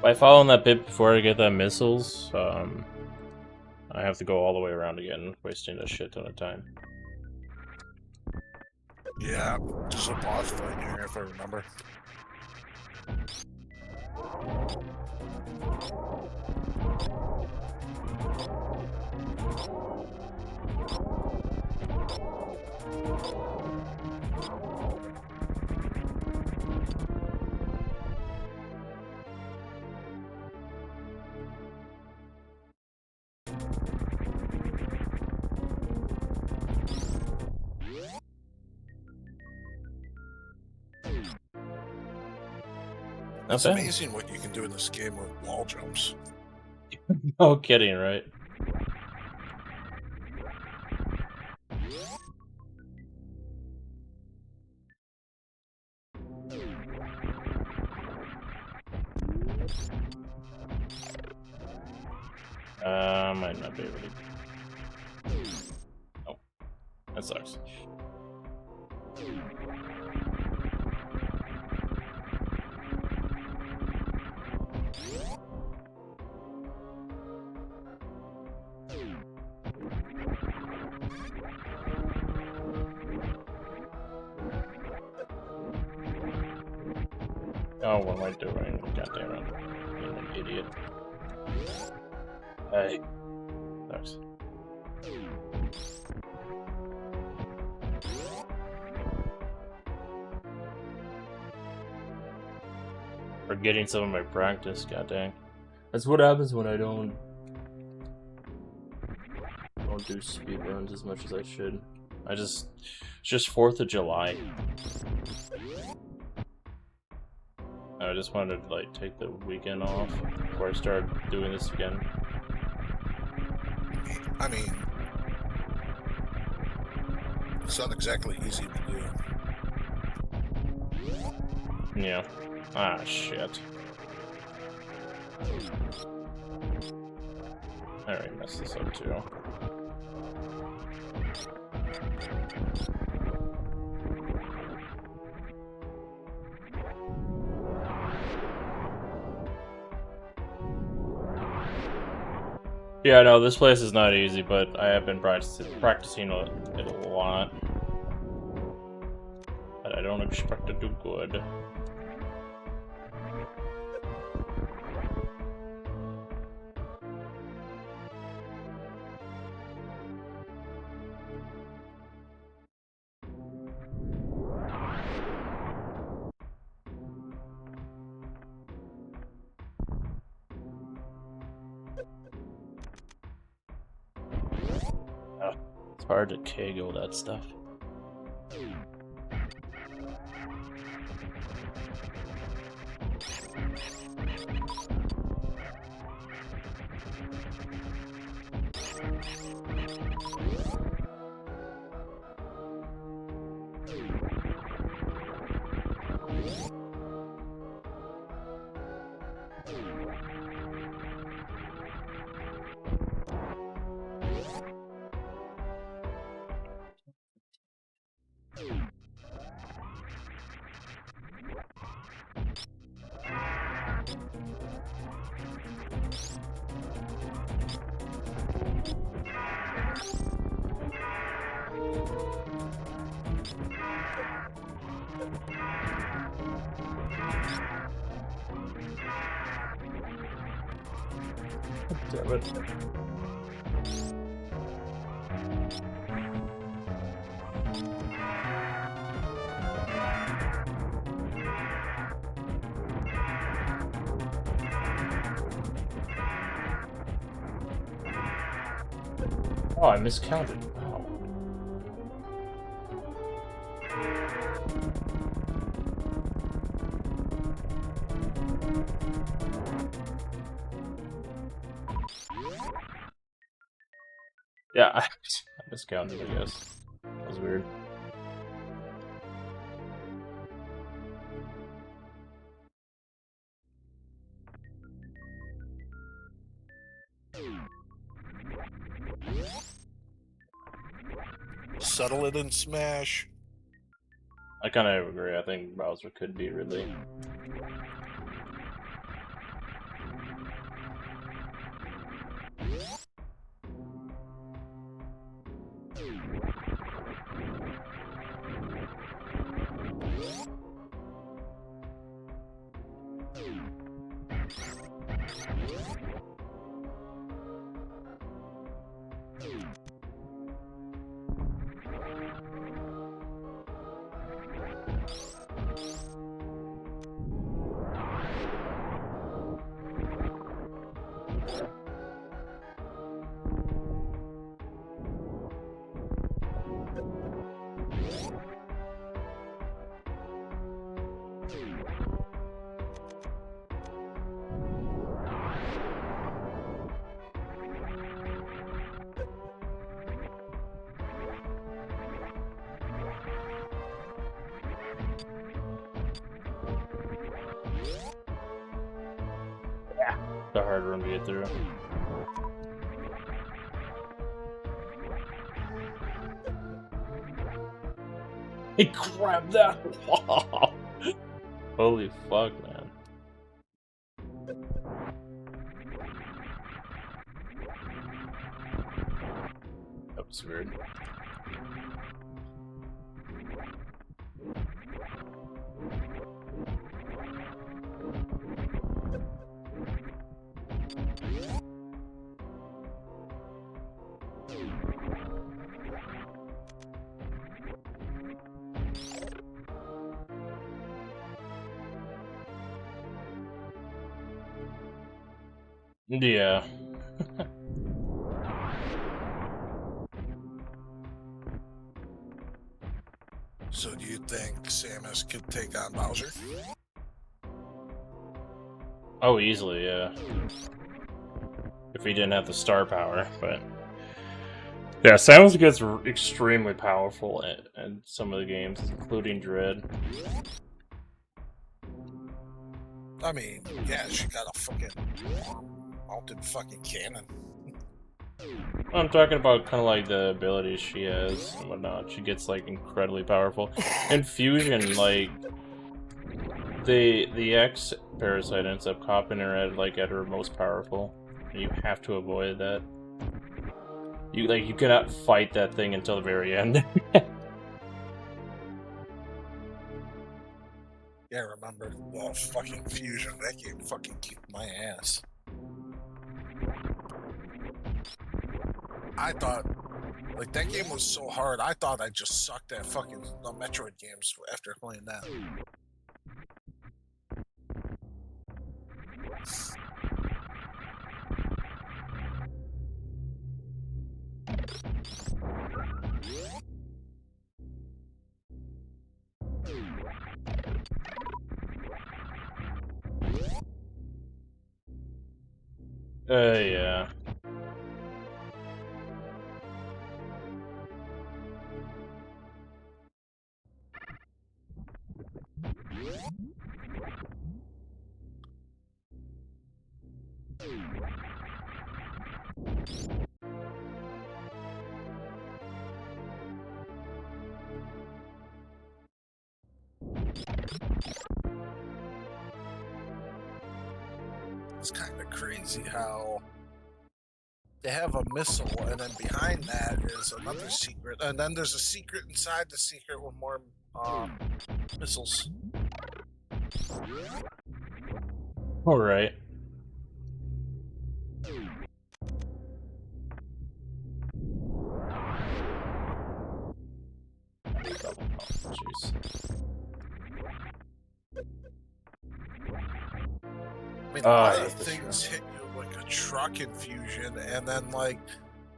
By following that bit before I get that missiles, I have to go all the way around again, wasting a shit ton of time. Yeah, there's a boss fight here if I remember. It's Okay. amazing what you can do in this game with wall jumps. No kidding, right? Might not be able to. Oh, that sucks. Oh, what am I doing? God damn it. I'm an idiot. Hey. Sucks. Forgetting some of my practice, god dang. That's what happens when I don't do speedruns as much as I should. It's just 4th of July. I just wanted to like take the weekend off before I start doing this again. I mean, it's not exactly easy to do. Yeah. Ah, shit. I already messed this up too. Yeah, no, this place is not easy, but I have been practicing it a lot. But I don't expect to do good. It's hard to kegel that stuff. Damn it. Oh, I miscounted. Wow. Yeah, I miscounted, I guess. That was weird. Settle it and smash. I kind of agree. I think Bowser could be really. the hard one to get through. He grabbed that wall! Holy fuck, man. That was weird. Yeah. So do you think Samus could take on Bowser? Oh, easily, yeah. If he didn't have the star power, but... Yeah, Samus gets extremely powerful in some of the games, including Dread. I mean, yeah, she got a fucking mounted fucking cannon. I'm talking about kind of like the abilities she has and whatnot. She gets like incredibly powerful. In Fusion, like the X parasite ends up copying her at her most powerful. And you have to avoid that. You cannot fight that thing until the very end. Yeah, remember? Well, fucking Fusion, that game fucking kicked my ass. I thought, like, that game was so hard, I thought I just sucked at fucking the Metroid games after playing that. Yeah. It's kind of crazy how they have a missile, and then behind that is another secret, and then there's a secret inside the secret with more missiles. All right. Jeez. I mean, That's the things hit you like a truck in Fusion, and then like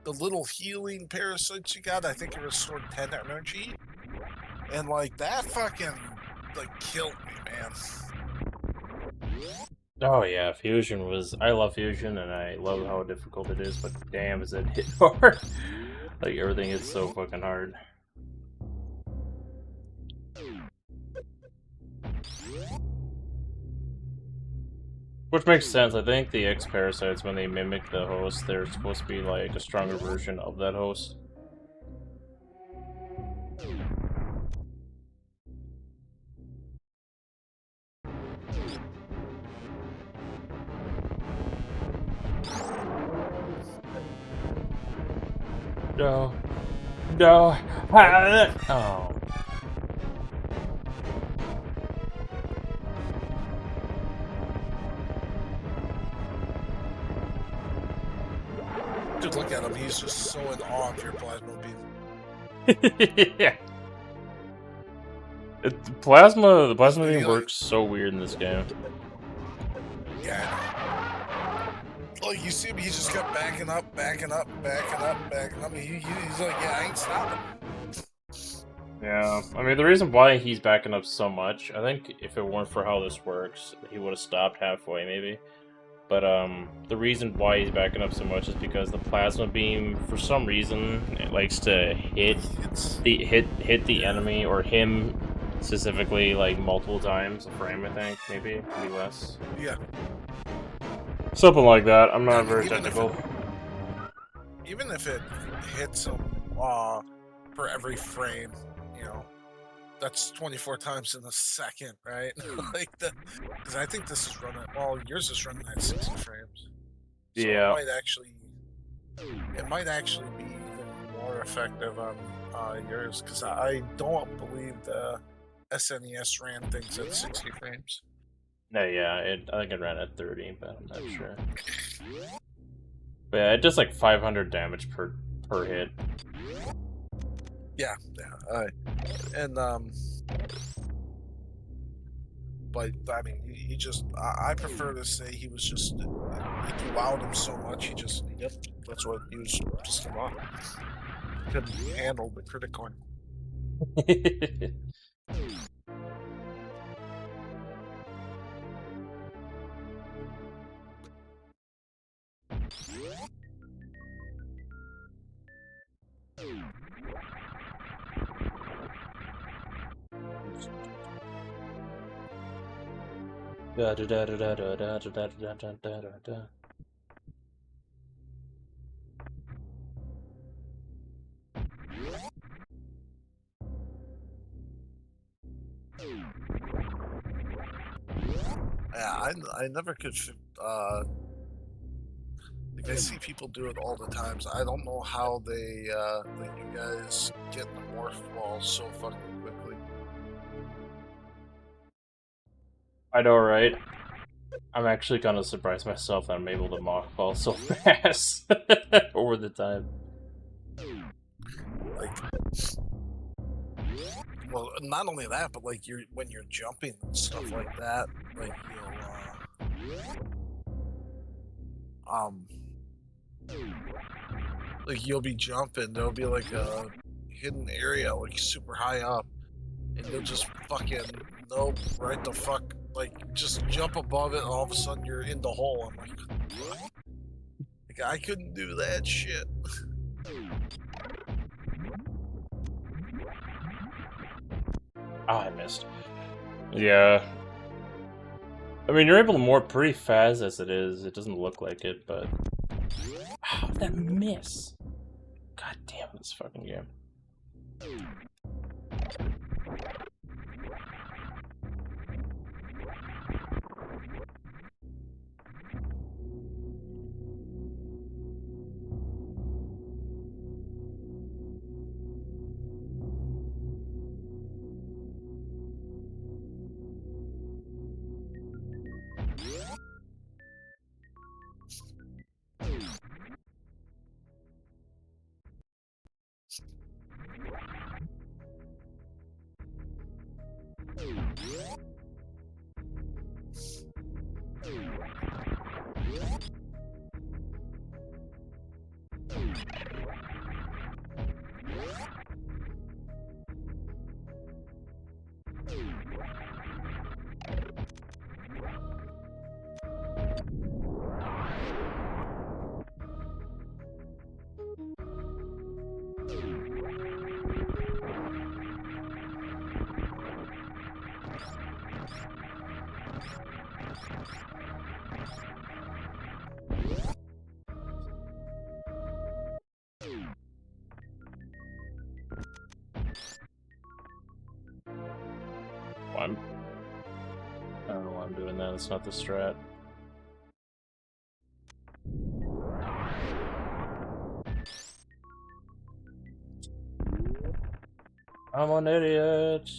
the little healing parasites you got, I think it restored 10 energy, and like that fucking like killed me, man. Oh yeah, Fusion was... I love Fusion, and I love how difficult it is, but damn, is it hit hard. Like, everything is so fucking hard. Which makes sense. I think the X-Parasites, when they mimic the host, they're supposed to be like a stronger version of that host. No. No. Oh. Dude, look at him. He's just so in awe of your plasma beam. Yeah. The plasma beam works so weird in this game. Yeah. Like, you see him, he just kept backing up, backing up, backing up, backing up. He's like, yeah, I ain't stopping. Yeah, I mean, the reason why he's backing up so much, I think if it weren't for how this works, he would have stopped halfway, maybe. But, the reason why he's backing up so much is because the plasma beam, for some reason, it likes to hit the enemy, or him specifically, like, multiple times a frame, I think, maybe less. Yeah. Something like that. I'm I not mean, very even if technical. Even if it hits him for every frame, you know, that's 24 times in a second, right? Like the, because I think this is running. Well, yours is running at 60 frames, so Yeah. it might actually be even more effective on yours, because I don't believe the SNES ran things at 60 frames. No, yeah. I think it ran at 30, but I'm not sure. But yeah, it does like 500 damage per hit. Yeah, and but I mean, he just I prefer to say he was just like you wowed him so much he just that's what he was just a lot. Couldn't handle the critical. Da da da da da da da da da da da da da. Yeah, I never could. Like I see people do it all the times. I don't know how they like you guys get the morph ball so fucking quickly. I know, right? I'm actually kind of surprised myself that I'm able to mock ball so fast over the time. Like, well, not only that, but like when you're jumping and stuff like that, like you'll be jumping. There'll be like a hidden area like super high up, and you'll just fucking nope, right the fuck, like just jump above it, and all of a sudden you're in the hole. I'm like, fuck. Like I couldn't do that shit. Ah, I missed. Yeah. I mean, you're able to morph pretty fast as it is. It doesn't look like it, but... How did that miss? God damn this fucking game. I don't know why I'm doing that. It's not the strat. I'm an idiot.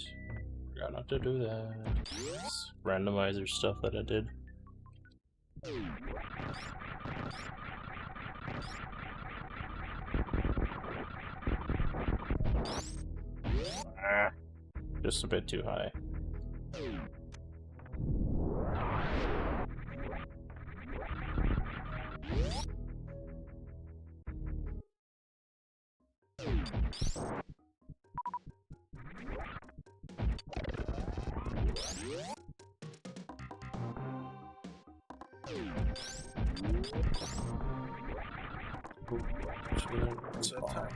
Forgot not to do that. It's randomizer stuff that I did. Ah, just a bit too high. What's that time?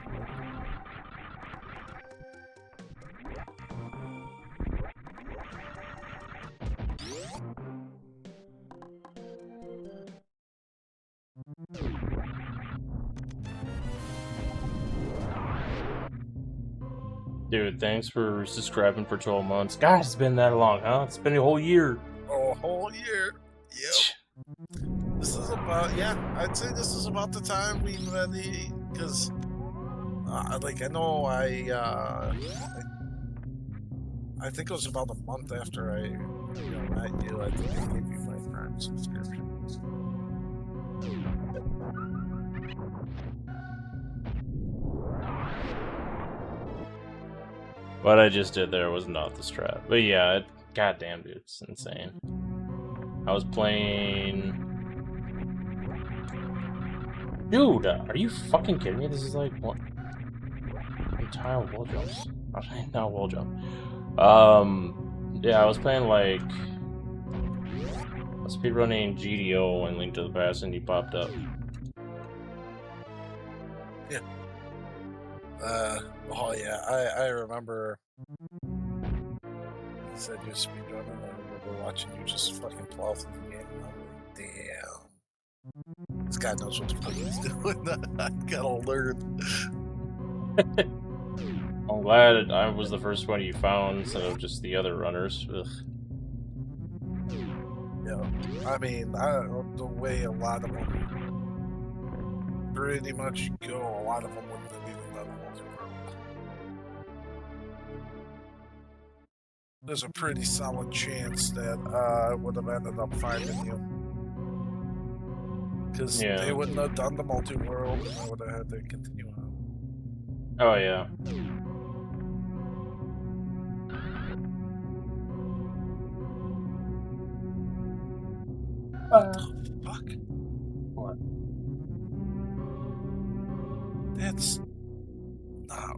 Dude, thanks for subscribing for 12 months. God, it's been that long, huh? It's been a whole year. A whole year. Yep. This is about, yeah, I'd say this is about the time we really, because, like, I know I think it was about a month after I, met you. I think I gave you my Prime subscription. What I just did there was not the strat. But yeah, goddamn, dude, it's insane. I was playing... Dude, are you fucking kidding me? This is like, what? Entire wall jumps. Not wall jump. Yeah, I was playing like... speedrunning GDO and Link to the Past, and he popped up. Yeah. Oh yeah, I remember. You said you were speedrunning. I remember watching you just fucking plow through the game. And I'm like, damn, this guy knows what the fuck he's doing. I gotta learn. I'm glad I was the first one you found instead of just the other runners. Ugh. Yeah, I mean, the way a lot of them pretty much go, a lot of them wouldn't have even done a multi-world. There's a pretty solid chance that I would have ended up finding you. Because they wouldn't have done the multi-world, and I would have had to continue on. Oh, yeah. What the fuck? What? That's not.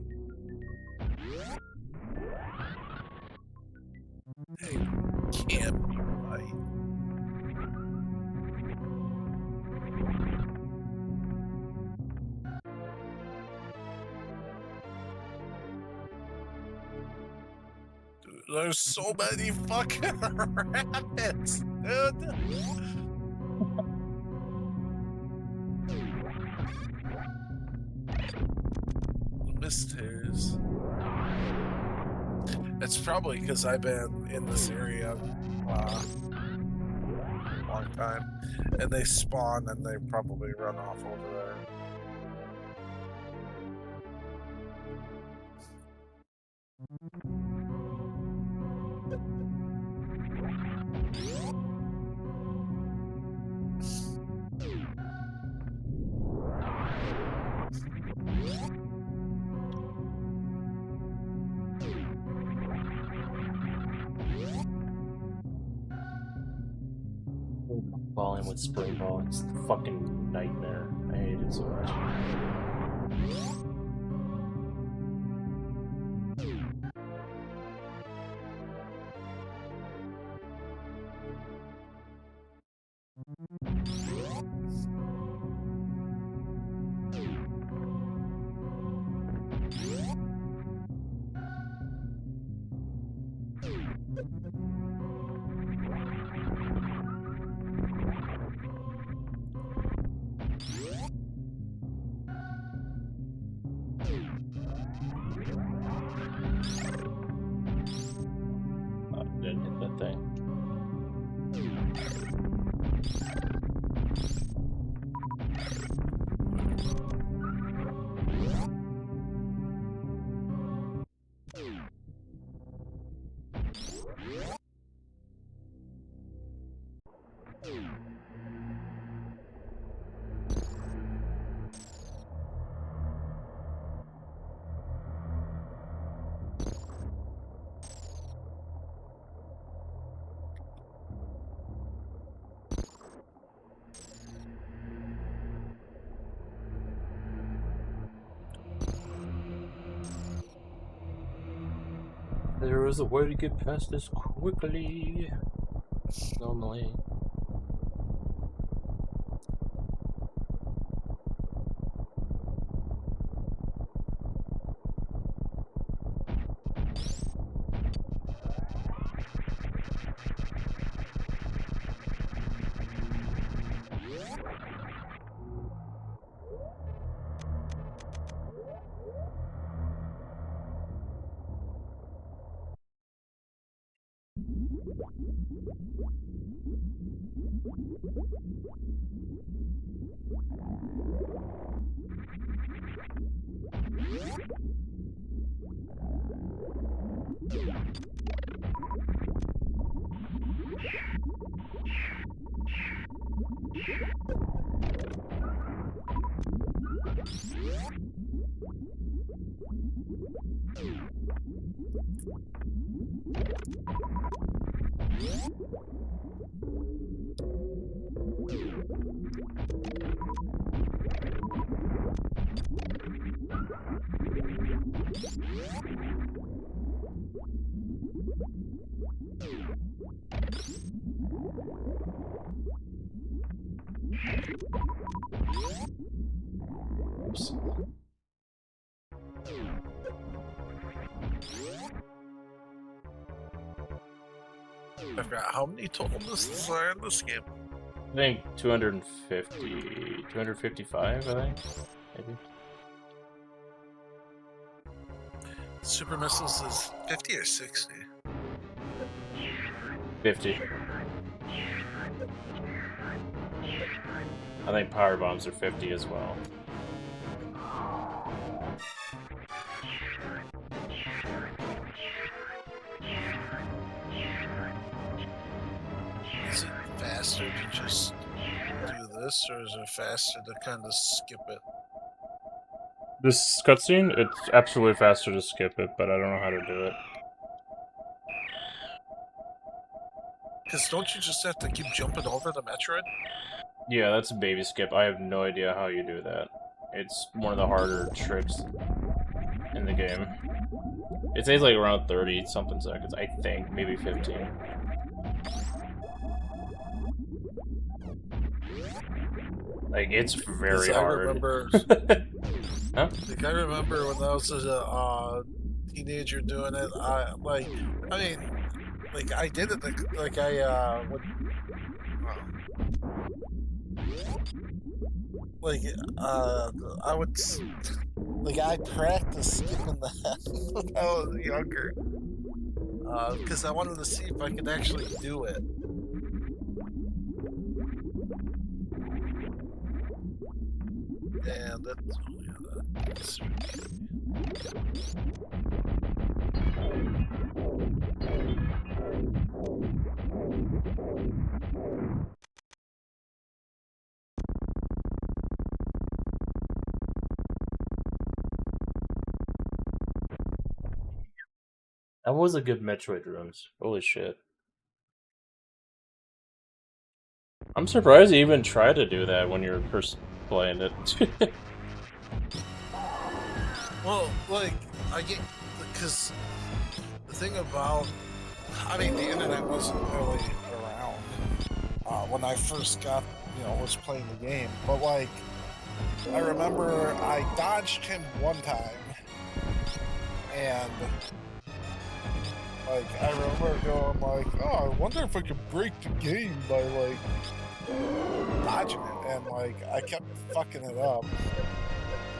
Hey, can't be right. Dude, there's so many fucking rabbits, dude. Misters. It's probably because I've been in this area a long time, and they spawn and they probably run off over there. Balling with spring ball, it's a fucking nightmare. I hate it so much. Didn't hit that thing. There was a way to get past this quickly. Normally. Oops. I forgot how many total missions are in this game. I think 250, 255, I think, maybe. Super missiles is 50 or 60. 50. I think power bombs are 50 as well. Is it faster to just do this, or is it faster to kind of skip it? This cutscene, it's absolutely faster to skip it, but I don't know how to do it. Because don't you just have to keep jumping over the Metroid? Yeah, that's a baby skip. I have no idea how you do that. It's one of the harder tricks in the game. It takes like around 30-something seconds, I think, maybe 15. Like, it's very I hard. remember, Huh? like, I remember when I was a teenager doing it. I did it like I would. Like, I would, like, I practiced skipping that when I was younger. Because I wanted to see if I could actually do it. And that's That was a good Metroid rooms. Holy shit. I'm surprised you even tried to do that when you were first playing it. well, like, I get, because the thing about, I mean, the internet wasn't really around when I first was playing the game. But, like, I remember I dodged him one time, and, like, I remember going, like, oh, I wonder if I could break the game by, like, dodging it, and, like, I kept fucking it up.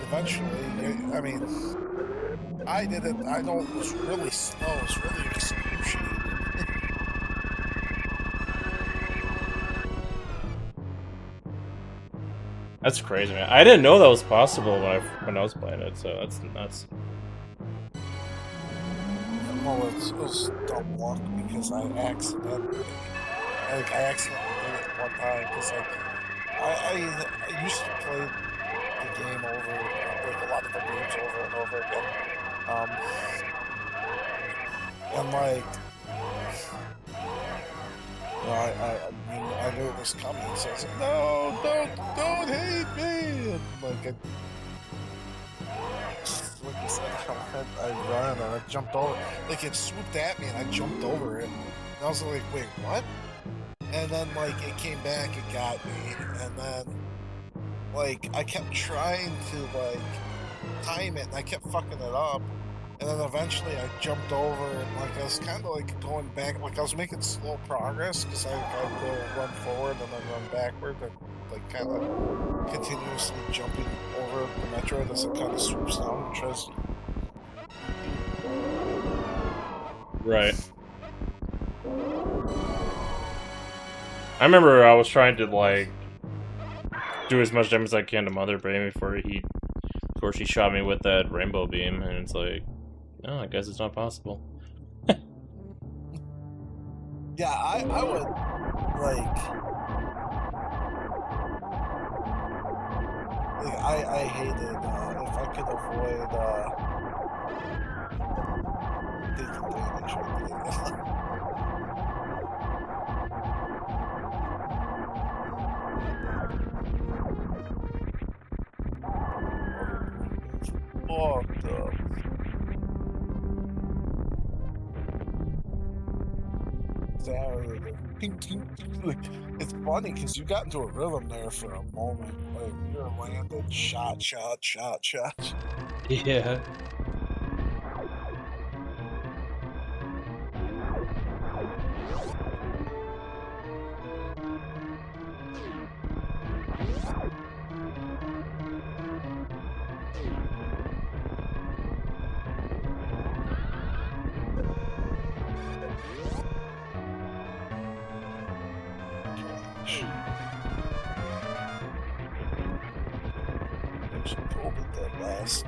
Eventually, I mean, I did it, I know it was really slow, it was really excruciating. That's crazy, man. I didn't know that was possible when I was playing it, so that's nuts. Well, it was dumb luck because I accidentally did it one time because I used to play the game over, like a lot of the games over and over again, and like, I knew it was coming, so I was like, no, don't hate me, and like like you said, I ran and I jumped over. Like, it swooped at me and I jumped over it. And I was like, wait, what? And then, like, it came back and got me. And then, like, I kept trying to, like, time it and I kept fucking it up. And then eventually I jumped over and, like, I was kind of, like, going back. Like, I was making slow progress because I'd go run forward and then run backward and, like, kind of continuously jumping over the Metroid as it kind of swoops down and tries. Right. I remember I was trying to like do as much damage as I can to Mother Brain before she shot me with that rainbow beam, and it's like, no, I guess it's not possible. Yeah, I would like I hated if I could avoid taking damage right there. Fucked up. Like, it's funny because you got into a rhythm there for a moment. Like you're landing shot. Yeah. She told it that last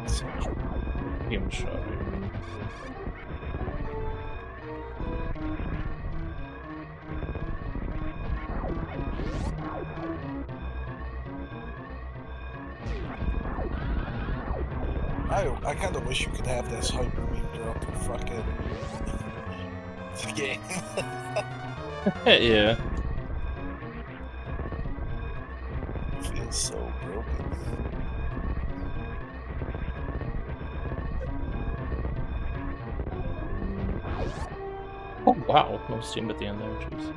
section. Beam shot. I kind of wish you could have this hyper beam drop in fucking the game. Yeah. It feels so broken. Oh wow, no steam at the end there, jeez.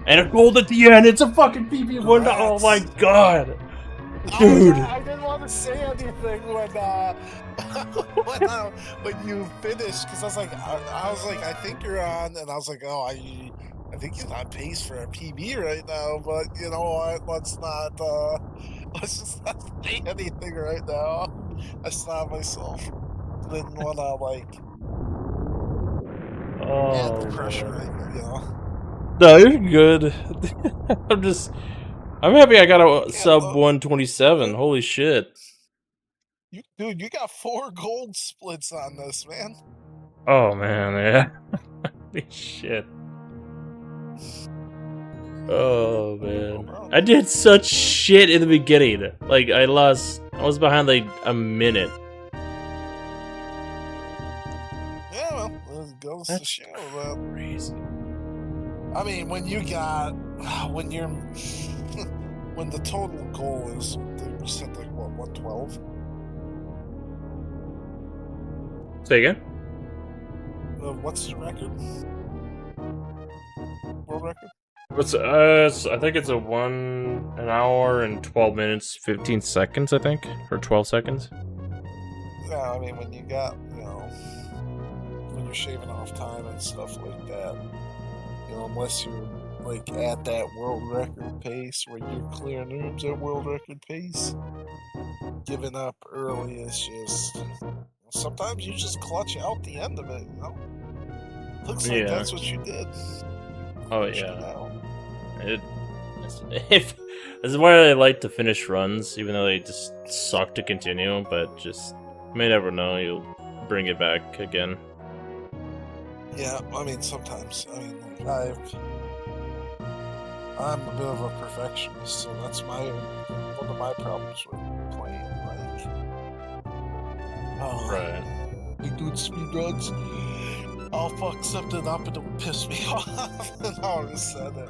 And a gold at the end. It's a fucking PP1. Oh my god, dude. I didn't want to say anything when you finished because I was like I think you're on, and I was like, oh, I think he's on pace for a PB right now, but you know what? Let's just not say anything right now. I stopped myself. Didn't want to like add the pressure, you know. No, you're good. I'm happy I got a Yeah, sub look. 127. Holy shit. Dude, you got 4 gold splits on this, man. Oh man, yeah. Holy shit. Oh man. I did such shit in the beginning. Like I was behind like a minute. Yeah, well, it goes to show that. Crazy. I mean, when you're when the total goal is, you said like what, 112? Say again? What's the record? World record? I think it's an hour and 12 minutes, 15 seconds, I think, or 12 seconds. Yeah, I mean, when you got, you know, when you're shaving off time and stuff like that, you know, unless you're like at that world record pace where you're clearing rooms at world record pace, giving up early is just, sometimes you just clutch out the end of it, you know? Looks like that's what you did. Oh yeah. This is why I like to finish runs, even though they just suck to continue, but just, you may never know, you'll bring it back again. Yeah, I mean, sometimes. I mean, I'm a bit of a perfectionist, so that's one of my problems with playing, like, Right. you do speedruns, I'll fuck something up and it'll piss me off, and all of a sudden.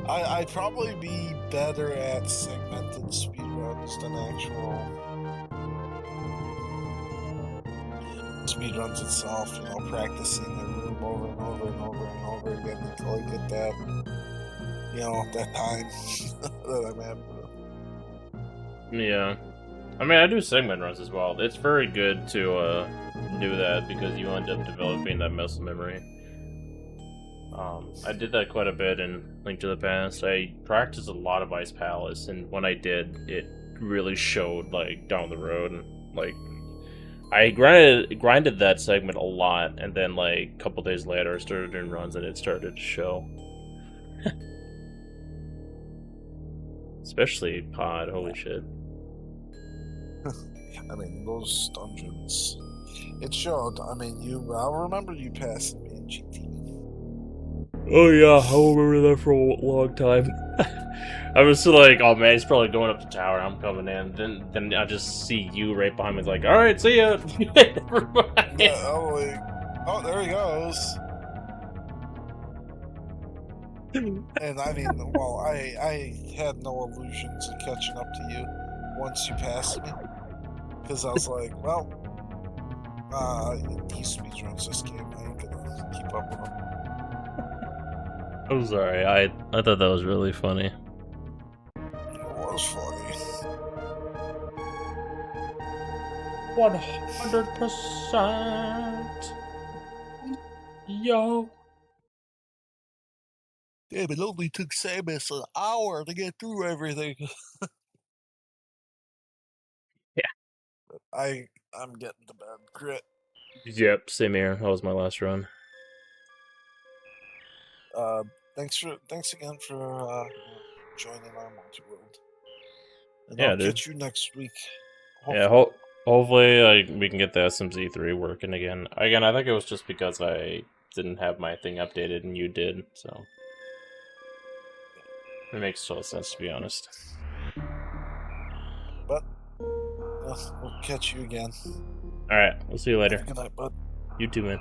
I'd probably be better at segmented speedruns than actual speedruns itself, you know, practicing the room over and over and over and over again until I get that, you know, that time that I'm having with. Yeah. I mean, I do segment runs as well. It's very good to do that because you end up developing that muscle memory. I did that quite a bit in Link to the Past. I practiced a lot of Ice Palace, and when I did, it really showed, like, down the road. And, like, I grinded that segment a lot, and then, like, a couple days later, I started doing runs, and it started to show. Especially Pod, holy shit. I mean, those dungeons. It showed. I mean, I remember you passing me in GT. Oh yeah, I remember that for a long time. I was still like, oh man, he's probably going up the tower. I'm coming in. Then I just see you right behind me. It's like, all right, see ya. Never mind. Yeah, oh, there he goes. And I mean, well, I had no illusions of catching up to you once you passed me, because I was like, well, he speedruns this game. I ain't gonna keep up with him. I'm sorry. I thought that was really funny. It was funny. 100%. Yo. Damn, it only took Samus an hour to get through everything. Yeah. I'm getting to bed. Grit. Yep, same here. That was my last run. Thanks again for joining our multi-world. And Yeah, I'll dude. catch you next week. Yeah, hopefully we can get the SMZ3 working again. Again, I think it was just because I didn't have my thing updated and you did, so it makes total sense, to be honest. But we'll catch you again. Alright, we'll see you later. Have a good night, bud. You too, man.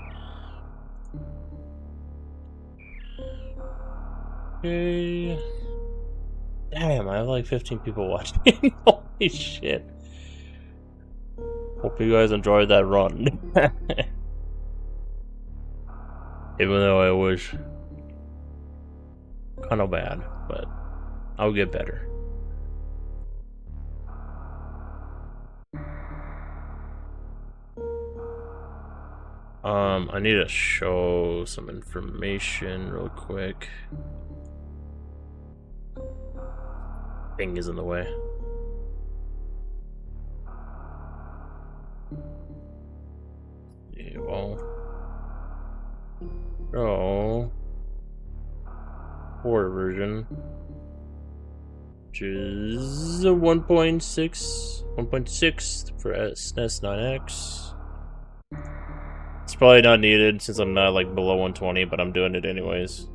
Okay. Damn, I have like 15 people watching. Holy shit. Hope you guys enjoyed that run. Even though it was kind of bad, but I'll get better. I need to show some information real quick. Thing is in the way. Yeah, well. Oh. Core version. Which is a 1.6 for SNES 9X. It's probably not needed since I'm not like below 120, but I'm doing it anyways.